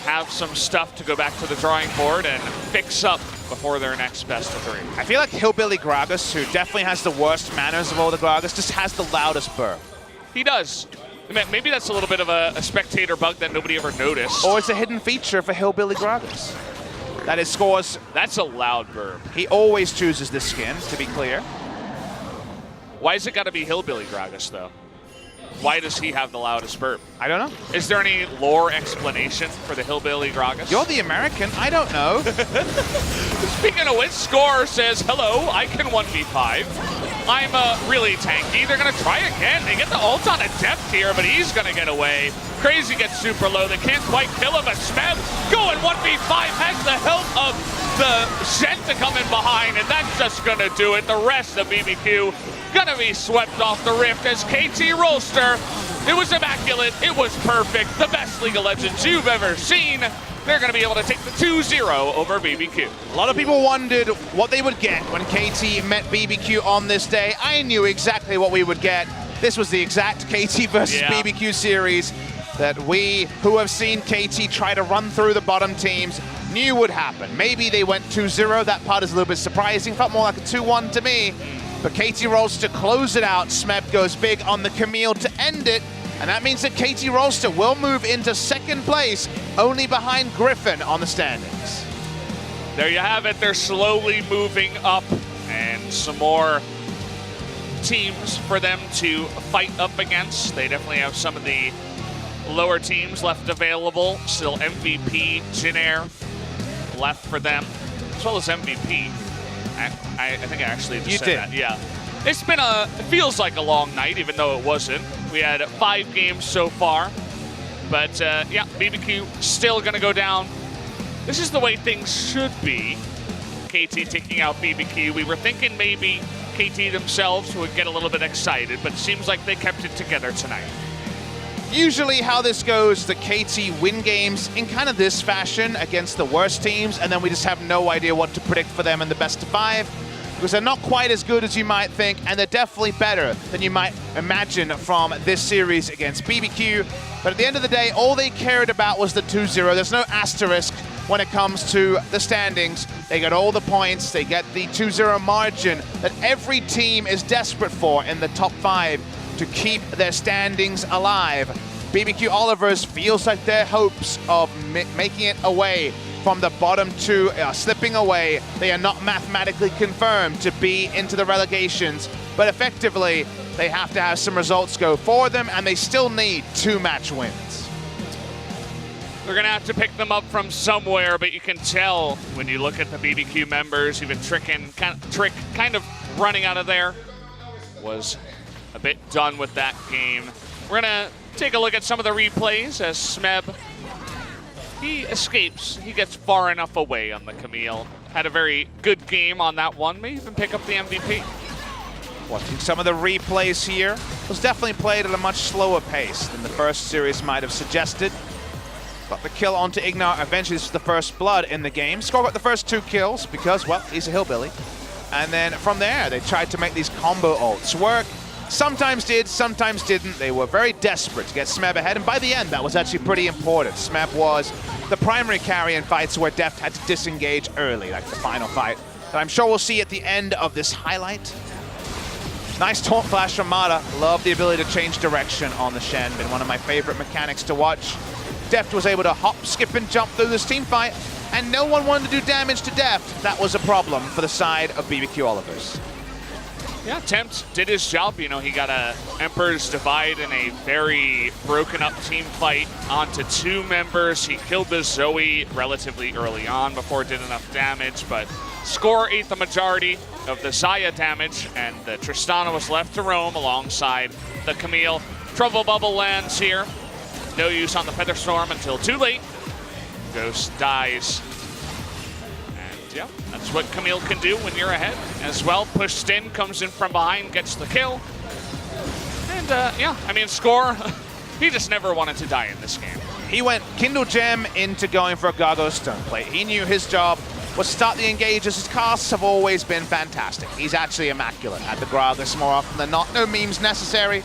have some stuff to go back to the drawing board and fix up before their next best of 3. I feel like Hillbilly Gragas, who definitely has the worst manners of all the Gragas, just has the loudest burp. He does. Maybe that's a little bit of a spectator bug that nobody ever noticed. Or it's a hidden feature for Hillbilly Gragas. That is scores. That's a loud burp. He always chooses this skin, to be clear. Why has it got to be Hillbilly Gragas, though? Why does he have the loudest burp? I don't know. Is there any lore explanation for the Hillbilly Gragas? You're the American. I don't know. Speaking of which, Score says, hello, I can 1v5. I'm really tanky. They're going to try again. They get the ult on a depth here, but he's going to get away. Crazy gets super low. They can't quite kill him, but Smeb going 1v5 has the help of the Shen to come in behind, and that's just going to do it. The rest of BBQ going to be swept off the rift as KT Rolster. It was immaculate. It was perfect. The best League of Legends you've ever seen. They're going to be able to take the 2-0 over BBQ. A lot of people wondered what they would get when KT met BBQ on this day. I knew exactly what we would get. This was the exact KT versus BBQ series that we, who have seen KT try to run through the bottom teams, knew would happen. Maybe they went 2-0. That part is a little bit surprising. Felt more like a 2-1 to me. But KT rolls to close it out. Smeb goes big on the Camille to end it. And that means that KT Rolster will move into second place, only behind Griffin on the standings. There you have it. They're slowly moving up, and some more teams for them to fight up against. They definitely have some of the lower teams left available. Still MVP, Jinair left for them, as well as MVP. I think I actually just said that. Yeah. It's been it feels like a long night, even though it wasn't. We had 5 games so far. But yeah, BBQ still gonna go down. This is the way things should be. KT taking out BBQ. We were thinking maybe KT themselves would get a little bit excited, but it seems like they kept it together tonight. Usually how this goes, the KT win games in kind of this fashion against the worst teams, and then we just have no idea what to predict for them in the best of 5. Because they're not quite as good as you might think, and they're definitely better than you might imagine from this series against BBQ. But at the end of the day, all they cared about was the 2-0. There's no asterisk when it comes to the standings. They get all the points, they get the 2-0 margin that every team is desperate for in the top 5 to keep their standings alive. BBQ Olivers feels like their hopes of making it away from the bottom 2 are slipping away. They are not mathematically confirmed to be into the relegations, but effectively, they have to have some results go for them, and they still need 2 match wins. They're gonna have to pick them up from somewhere, but you can tell when you look at the BBQ members, even Trick kind of running out of there, was a bit done with that game. We're gonna take a look at some of the replays as Smeb, he escapes. He gets far enough away on the Camille. Had a very good game on that one. May even pick up the MVP. Watching some of the replays here, was definitely played at a much slower pace than the first series might have suggested. Got the kill onto Ignar, eventually this is the first blood in the game. Score got the first 2 kills because, well, he's a hillbilly. And then from there, they tried to make these combo ults work. Sometimes did, sometimes didn't. They were very desperate to get Smeb ahead, and by the end, that was actually pretty important. Smeb was the primary carry in fights where Deft had to disengage early, like the final fight. That I'm sure we'll see at the end of this highlight. Nice taunt flash from Mata. Love the ability to change direction on the Shen. Been one of my favorite mechanics to watch. Deft was able to hop, skip, and jump through this team fight, and no one wanted to do damage to Deft. That was a problem for the side of BBQ Olivers. Yeah, Tempt did his job. You know, he got a Emperor's Divide in a very broken up team fight onto 2 members. He killed the Zoe relatively early on before it did enough damage, but Score ate the majority of the Xayah damage, and the Tristana was left to roam alongside the Camille. Trouble Bubble lands here. No use on the Featherstorm until too late. Ghost dies. And yeah, that's what Camille can do when you're ahead as well. Pushed in, comes in from behind, gets the kill. And yeah, I mean, Score, he just never wanted to die in this game. He went Kindle Gem into going for a Gargo Stone Plate. He knew his job was to start the engages. His casts have always been fantastic. He's actually immaculate at the Gragas more often than not. No memes necessary.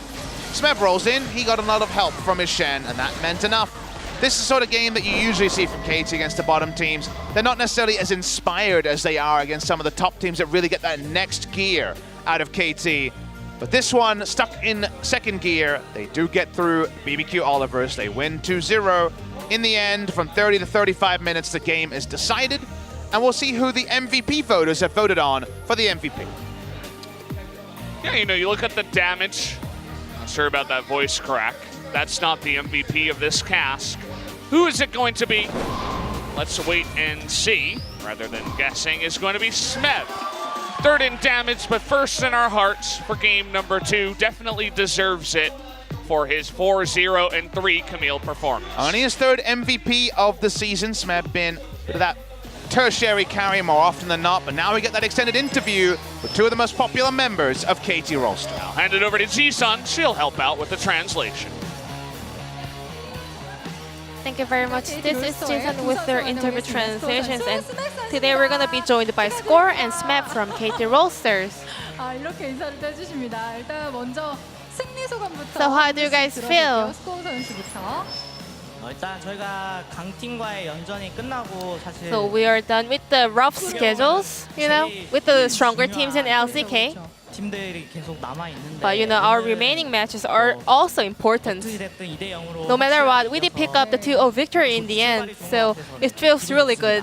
Smeb rolls in. He got a lot of help from his Shen, and that meant enough. This is the sort of game that you usually see from KT against the bottom teams. They're not necessarily as inspired as they are against some of the top teams that really get that next gear out of KT. But this one, stuck in second gear, they do get through BBQ Olivers. They win 2-0. In the end, from 30 to 35 minutes, the game is decided. And we'll see who the MVP voters have voted on for the MVP. Yeah, you know, you look at the damage. Not sure about that voice crack. That's not the MVP of this cask. Who is it going to be? Let's wait and see. Rather than guessing, is going to be Smeb. Third in damage, but first in our hearts for game number 2. Definitely deserves it for his 4-0-3 Camille performance. Only his 3rd MVP of the season. Smeb been that tertiary carry more often than not, but now we get that extended interview with 2 of the most popular members of KT Rolster. I'll hand it over to Ji-sun. She'll help out with the translation. Thank you very much. This is Jason with their interview translations, and today we're going to be joined by Score and Smeb from KT Rolsters. 이렇게 인사를 해주십니다. 일단 먼저 승리 소감부터. So how do you guys feel? 스코어 선수부터. 일단 저희가 강팀과의 연전이 끝나고 사실 So we are done with the rough schedules, you know, with the stronger teams in LCK. 팀들이 계속 남아 있는데. But you know, our remaining matches are also important. 어떻게 됐든 2대 0으로. No matter what, we did pick up the 2-0 victory in the end, so it feels really good.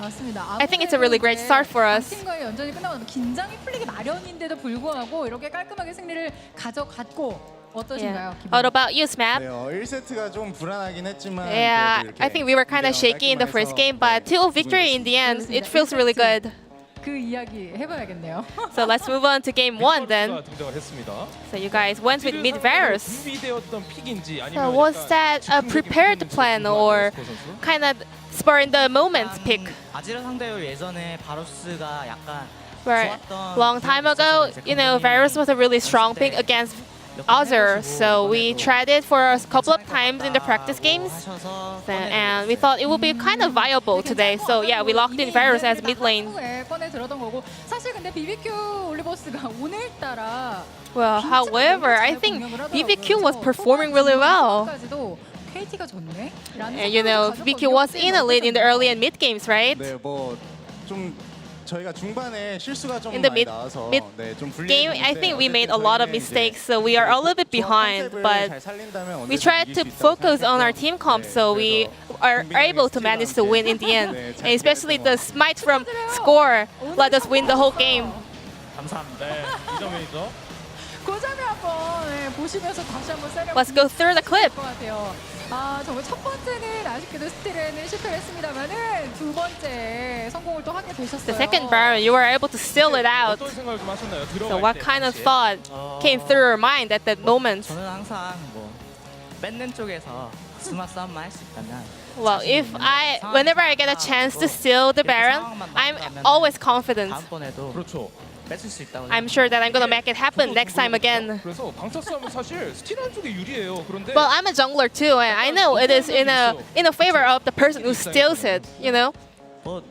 I think it's a really great start for us. 팀과의 연전이 끝나고 긴장이 풀리기 마련인데도 불구하고 이렇게 깔끔하게 승리를 가져갔고. 어떠신가요? Yeah. What about you, Smeb? 1세트가 좀 불안하긴 했지만 Yeah, I think we were kind of shaky in the first game, but 2-0 victory in the end, it feels really good. 그 이야기 해봐야겠네요. So let's move on to game 1 then. 등장을 했습니다. So you guys went with mid-Varus. 준비되었던 픽인지 So 아니면 was that a prepared plan or kind of spur in the moment pick? 아지르 상대로 예전에 바로스가 약간 Where long time ago, you know, Varus was a really strong pick against Azure, so we tried it for a couple of times in the practice games, and we thought it would be kind of viable today. So yeah, we locked in Varus as mid lane. 꺼내 들었던 거고 사실 근데 BBQ 올리버스가 오늘따라 Well, however, I think BBQ was performing really well. KT가 좋네. And you know, BBQ was in a lead in the early and mid games, right? 네, 뭐좀 저희가 중반에 실수가 좀 In the 많이 mid 나와서 game, I think we made a lot of mistakes, so we are a little bit behind. But we tried to focus on our team comp, so we are able to manage to win in the end. And especially the smite from Score let us win the whole game. 감사합니다. 네, 이 점이죠. 그 장면 한번 보시면서 다시 한번 세레모니 Let's go through the clip. 것 같아요. 아 정말 첫 번째는 아쉽게도 스틸에는 실패했습니다만은 두 번째 성공을 또 하게 되셨어요. The second Baron, you were able to steal it out. 어떤 생각을 좀 하셨나요? So what kind of thought came through your mind at that moment? 저는 항상 뭐 뺏는 쪽에서 스마 싸움만 할 수 있다면 Well, whenever I get a chance to steal the Baron, I'm always confident. 다음번에도 그렇죠. 뺏을 수 있다고. I'm sure that I'm gonna make it happen next time again. 그래서 강타 싸움은 사실 스틸하는 쪽이 유리해요. 그런데 Well, I'm a jungler too, and I know it is in a favor of the person who steals it. You know. 뭐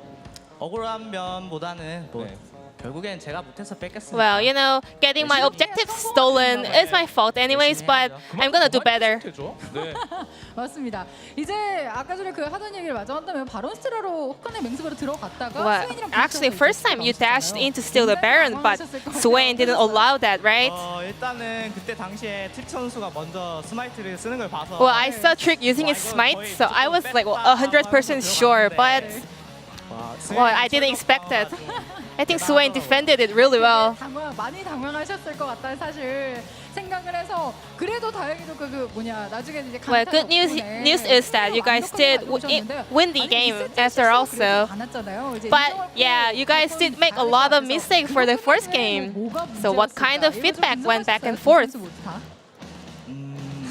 억울한 면보다는 뭐 네. 결국엔 제가 못해서 뺏겼으니까. Well, you know, getting my objectives stolen is my fault anyways, but I'm gonna do better. 네. 맞습니다. 이제 아까 전에 그 하던 얘기를 마저 한다면 바론 스틸러로 혹한의 맹습으로 들어갔다가 Well, 스웨인이랑 actually, 부딪혀서 first time you dashed 나오셨잖아요. in to steal the Baron, but 당황하셨을 것 Swain 같아요. didn't allow that, right? 일단은 그때 당시에 트릭 선수가 먼저 스마이트를 쓰는 걸 봐서. Well, I saw Trick using his smite, so I was like 100% sure, but well, I didn't expect it. I think Swain defended it really well. 많이 당황하셨을 것 같다 사실 생각을 해서 그래도 다행히도 나중에 이제 Well, good news is that you guys did win the game after also. But yeah, you guys did make a lot of mistakes for the first game. So what kind of feedback went back and forth?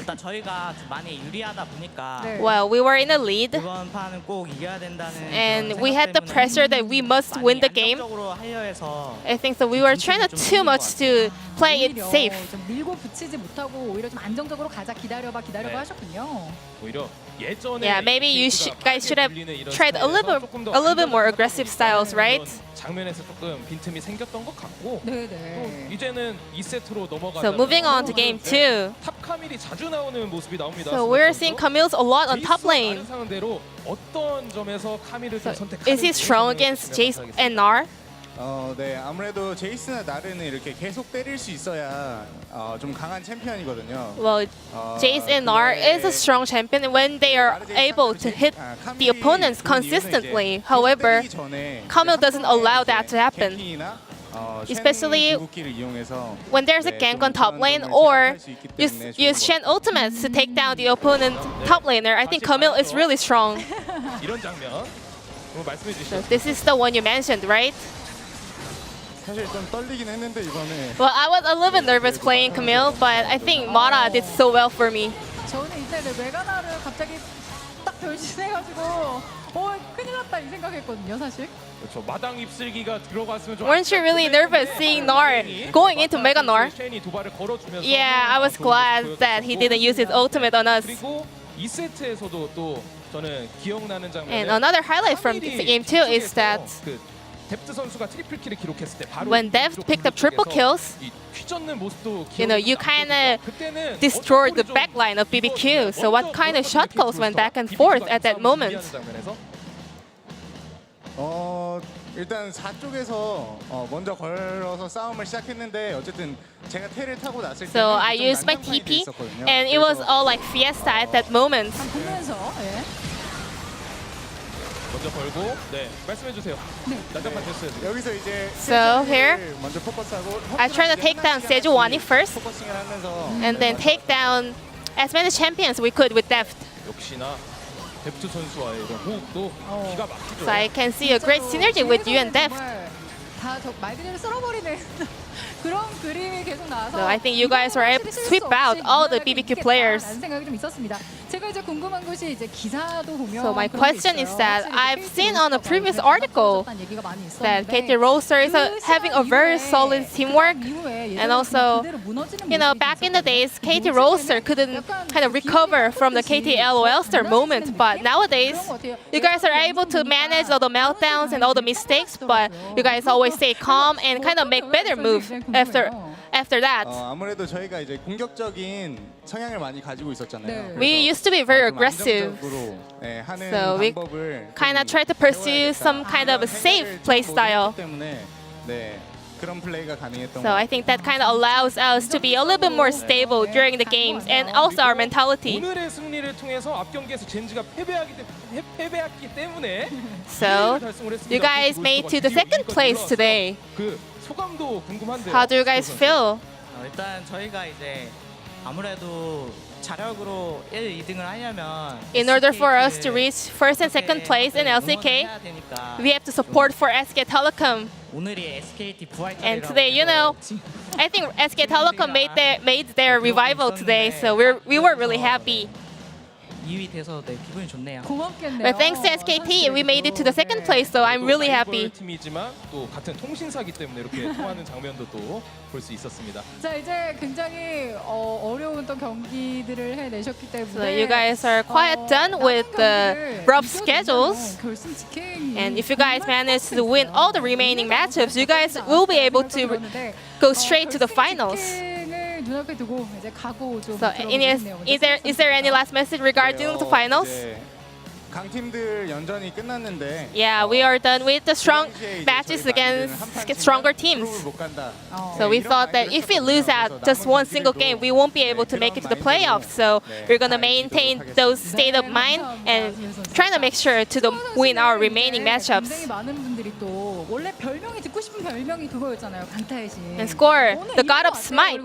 일단 저희가 많이 유리하다 보니까 Well, we were in a lead, 이번 판은 꼭 이겨야 된다는 and 그런 we had the 생각 때문에 pressure that we must 많이 win the game. 안정적으로 하려 해서 I think that we were trying too much to play it safe. 좀 밀고 붙이지 못하고 오히려 좀 안정적으로 기다려봐 네. 하셨군요. 오히려 예전에 Yeah, maybe you guys should have tried a little bit more aggressive styles, right? 장면에서 조금 빈틈이 생겼던 것 같고 또 네네. 이제는 2세트로 넘어가다 So moving on to game 2. 탑 카밀이 자주 나오는 모습이 나옵니다. So we're seeing Camille's a lot on top lane. 상대로 어떤 점에서 카밀을 좀 So 선택하는지 is he strong against Jace and Nar? 네, 아무래도 제이스나 나르는 이렇게 계속 때릴 수 있어야 좀 강한 챔피언이거든요. Well, Jace and Nar is a strong champion when they are able to hit the opponents consistently. However, Camille doesn't allow that to happen. Especially when there's a gank on top lane or use Shen ultimates to take down the opponent top laner. I think Camille is really strong. 이런 장면 한번 말씀해 So 주시죠. this is the one you mentioned, right? 사실 좀 떨리긴 했는데 이번에 Well, I was a little bit nervous playing Camille, but I think Mara did so well for me. 저는 이때 메가나를 갑자기 딱 변신해가지고 큰일 났다 이 생각했거든요 사실. 그렇죠. 마당 입슬기가 들어갔으면 좀 Weren't you really nervous seeing Nar going into Mega Nar? 쉔이 도발을 걸어주면서 Yeah, I was glad that he didn't use his ultimate on us. 그리고 2세트에서도 또 저는 기억나는 장면. And another highlight from this game too is that 그 뎁트 선수가 트리플 킬을 기록했을 때 바로 when Deft picked up triple kills, 휘젓는 모습도 you know, you kind of destroyed the back line of BBQ. So what kind of shot calls went back and forth at that moment? 일단 4쪽에서 먼저 걸어서 싸움을 시작했는데 어쨌든 제가 텔을 타고 났을 때 So I used my TP, and it was all like fiesta at that moment. 보면서 먼저 걸고 네 말씀해 주세요. 난장판 됐어요. 지금. 여기서 이제 So here, 먼저 포커스하고 I try to take down Sejuani first, 포커싱을 하면서 and then take down as many champions we could with Deft. 역시나 뎁트 선수와의 이런 호흡도 기가 막히죠. So I can see a great synergy with you and Deft. 다말 그대로 쓸어버리는 그런 그림이 계속 나와서. So I think you guys were able to sweep out all the BBQ players. 생각이 좀 있었습니다. 제가 이제 궁금한 것이 이제 기사도 보면. So my question is that I've seen on a previous article that KT Rolster is having a very solid teamwork, and also, you know, back in the days, KT Rolster couldn't kind of recover from the KT Rolster moment, but nowadays, you guys are able to manage all the meltdowns and all the mistakes, but you guys always stay calm and kind of make better moves after that. 아무래도 저희가 이제 공격적인 성향을 많이 가지고 있었잖아요. We used to be very aggressive, 하는 so we 방법을 kind of try to pursue some kind of a safe play style. 때문에 그런 플레이가 가능했던 So I think that kind of allows us to be a little bit more stable during the games and also our mentality. 오늘의 승리를 통해서 앞 경기에서 젠지가 패배했기 때문에 So you guys made to the second place today. 그 소감도 궁금한데요. How do you guys feel? 일단 저희가 이제 아무래도 자력으로 1, 2등을 하려면 In order for us to reach first and second place in LCK, we have to support for SK Telecom. 오늘이 SKT 부활 And today, you know, I think SK Telecom made their revival today, so we were really happy. 2위 돼서 네, 기분이 좋네요. 고맙겠네요. But thanks to SKT, we made it to the second place, so I'm really happy. 팀이지만 또 같은 통신사기 때문에 이렇게 통하는 장면도 또 볼 수 있었습니다. 자, 이제 굉장히 어려운 또 경기들을 해내셨기 때문에 So you guys are quite done with the rough schedules. 결승 직행. And if you guys manage to win all the remaining matchups, you guys will be able to go straight to the finals. 직행을 눈앞에 두고 이제 각오 좀 So, Ines, is there any last message regarding the finals? 이제 강팀들 연전이 끝났는데 Yeah, we are done with the strong matches against stronger teams. 못 간다. So we thought that if we lose out just one single game, we won't be able to make it to the playoffs. So we're gonna maintain those state of mind and trying to make sure to win our remaining matchups. 굉장히 많은 분들이 또 원래 별명이 듣고 싶은 별명이 그거였잖아요. 강타의 신. And score, the god of smite.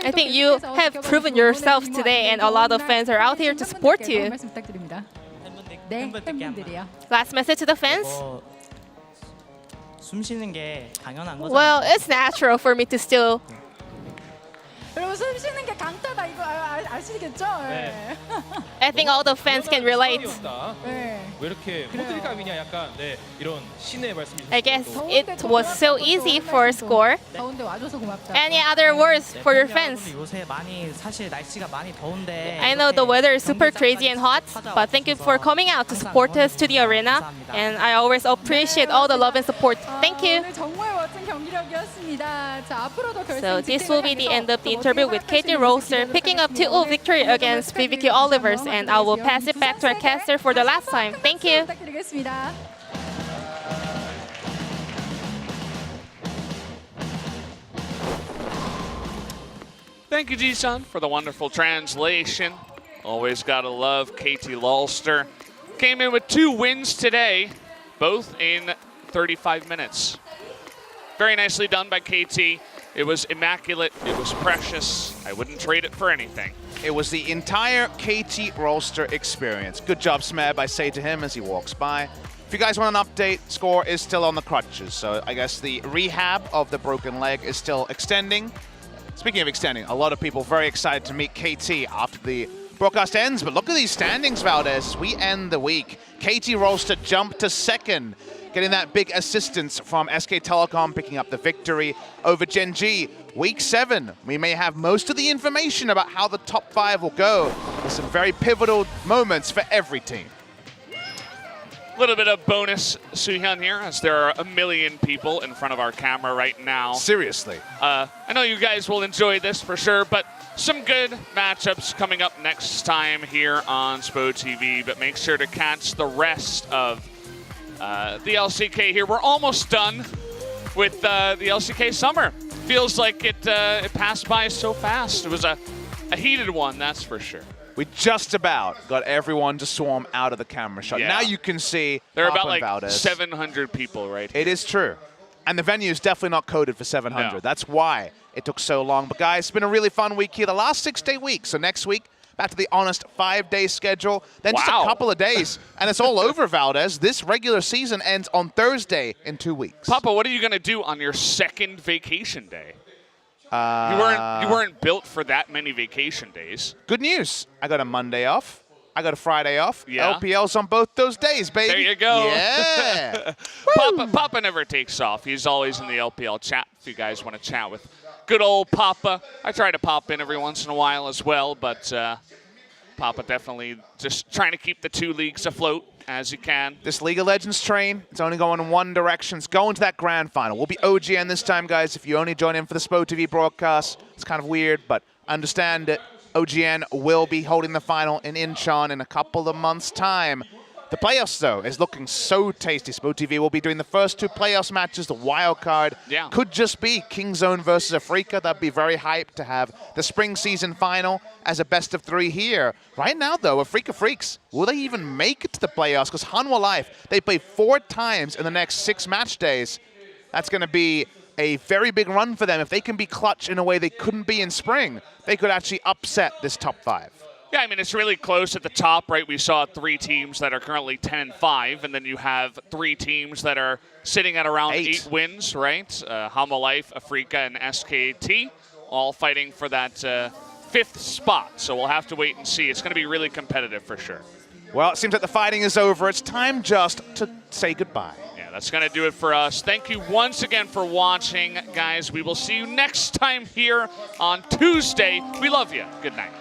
I think you have proven yourselves today, and a lot of fans are out here to support you. 말씀 부탁드립니다. 네, 팬분들이요. Last message to the fans? 숨 쉬는 게 당연한 거죠. Well, it's natural for me to still. 여러분 숨 쉬는 게 강타다 이거 아시겠죠? 네. I think all the fans can relate. 네. 왜 이렇게 호들갑이냐 약간 네 이런 신의 말씀이 I guess it was so easy for Score. 더운데 와줘서 고맙다. Any other words for your fans? 요새 많이 사실 날씨가 많이 더운데 I know the weather is super crazy and hot, but thank you for coming out to support us to the arena. And I always appreciate all the love and support. Thank you. 오늘 정말 멋진 경기력이었습니다. 자, 앞으로도 결승 So this will be the end of the interview with KT Rolster, picking up 2-0 victory against BBQ Olivers, and I will pass it back to our caster for the last time. Thank you. 부탁드리겠습니다. Thank you, Ji-sun, for the wonderful translation. Always gotta love KT Rolster. Came in with 2 wins today, both in 35 minutes. Very nicely done by KT. It was immaculate. It was precious. I wouldn't trade it for anything. It was the entire KT Rolster experience. Good job, Smeb, I say to him as he walks by. If you guys want an update, Score is still on the crutches, so I guess the rehab of the broken leg is still extending. Speaking of extending, a lot of people very excited to meet KT after the broadcast ends, but look at these standings, Valdez. We end the week. KT Rolster jumped to second, getting that big assistance from SK Telecom, picking up the victory over Gen G. Week 7, we may have most of the information about how the top 5 will go. There's some very pivotal moments for every team. A little bit of bonus, Soo-hyun here, as there are 1 million people in front of our camera right now. Seriously. I know you guys will enjoy this for sure, but some good matchups coming up next time here on SPO TV, but make sure to catch the rest of the LCK here. We're almost done with the LCK summer. Feels like it passed by so fast. It was a heated one, that's for sure. We just about got everyone to swarm out of the camera shot. Yeah. Now you can see There are Papa about like Valdez. 700 people right here. It is true. And the venue is definitely not coded for 700. No. That's why it took so long. But guys, it's been a really fun week here. The last 6-day week. So next week, back to the honest 5-day schedule. Then just a Wow. couple of days. And it's all over, Valdez. This regular season ends on Thursday in 2 weeks. Papa, what are you going to do on your second vacation day? You weren't built for that many vacation days. Good news. I got a Monday off. I got a Friday off. Yeah. LPL's on both those days, baby. There you go. Yeah. Papa never takes off. He's always in the LPL chat if you guys want to chat with good old Papa. I try to pop in every once in a while as well, but Papa definitely just trying to keep the 2 leagues afloat as you can. This League of Legends train, it's only going in one direction. It's going to that grand final. We'll be OGN this time, guys. If you only join in for the SPO TV broadcast, it's kind of weird, but understand it. OGN will be holding the final in Incheon in a couple of months' time. The playoffs, though, is looking so tasty. SPO TV will be doing the first 2 playoffs matches. The wild card could just be Kingzone versus Afrika. That'd be very hyped to have the spring season final as a best of 3 here. Right now, though, Afrika Freaks, will they even make it to the playoffs? Because Hanwha Life, they play 4 times in the next 6 match days. That's going to be a very big run for them. If they can be clutch in a way they couldn't be in spring, they could actually upset this top 5. Yeah, I mean, it's really close at the top, right? We saw 3 teams that are currently 10-5, and then you have 3 teams that are sitting at around 8 wins, right? Hanwha Life, Afrika, and SKT, all fighting for that 5th spot. So we'll have to wait and see. It's going to be really competitive for sure. Well, it seems like the fighting is over. It's time just to say goodbye. Yeah, that's going to do it for us. Thank you once again for watching, guys. We will see you next time here on Tuesday. We love you. Good night.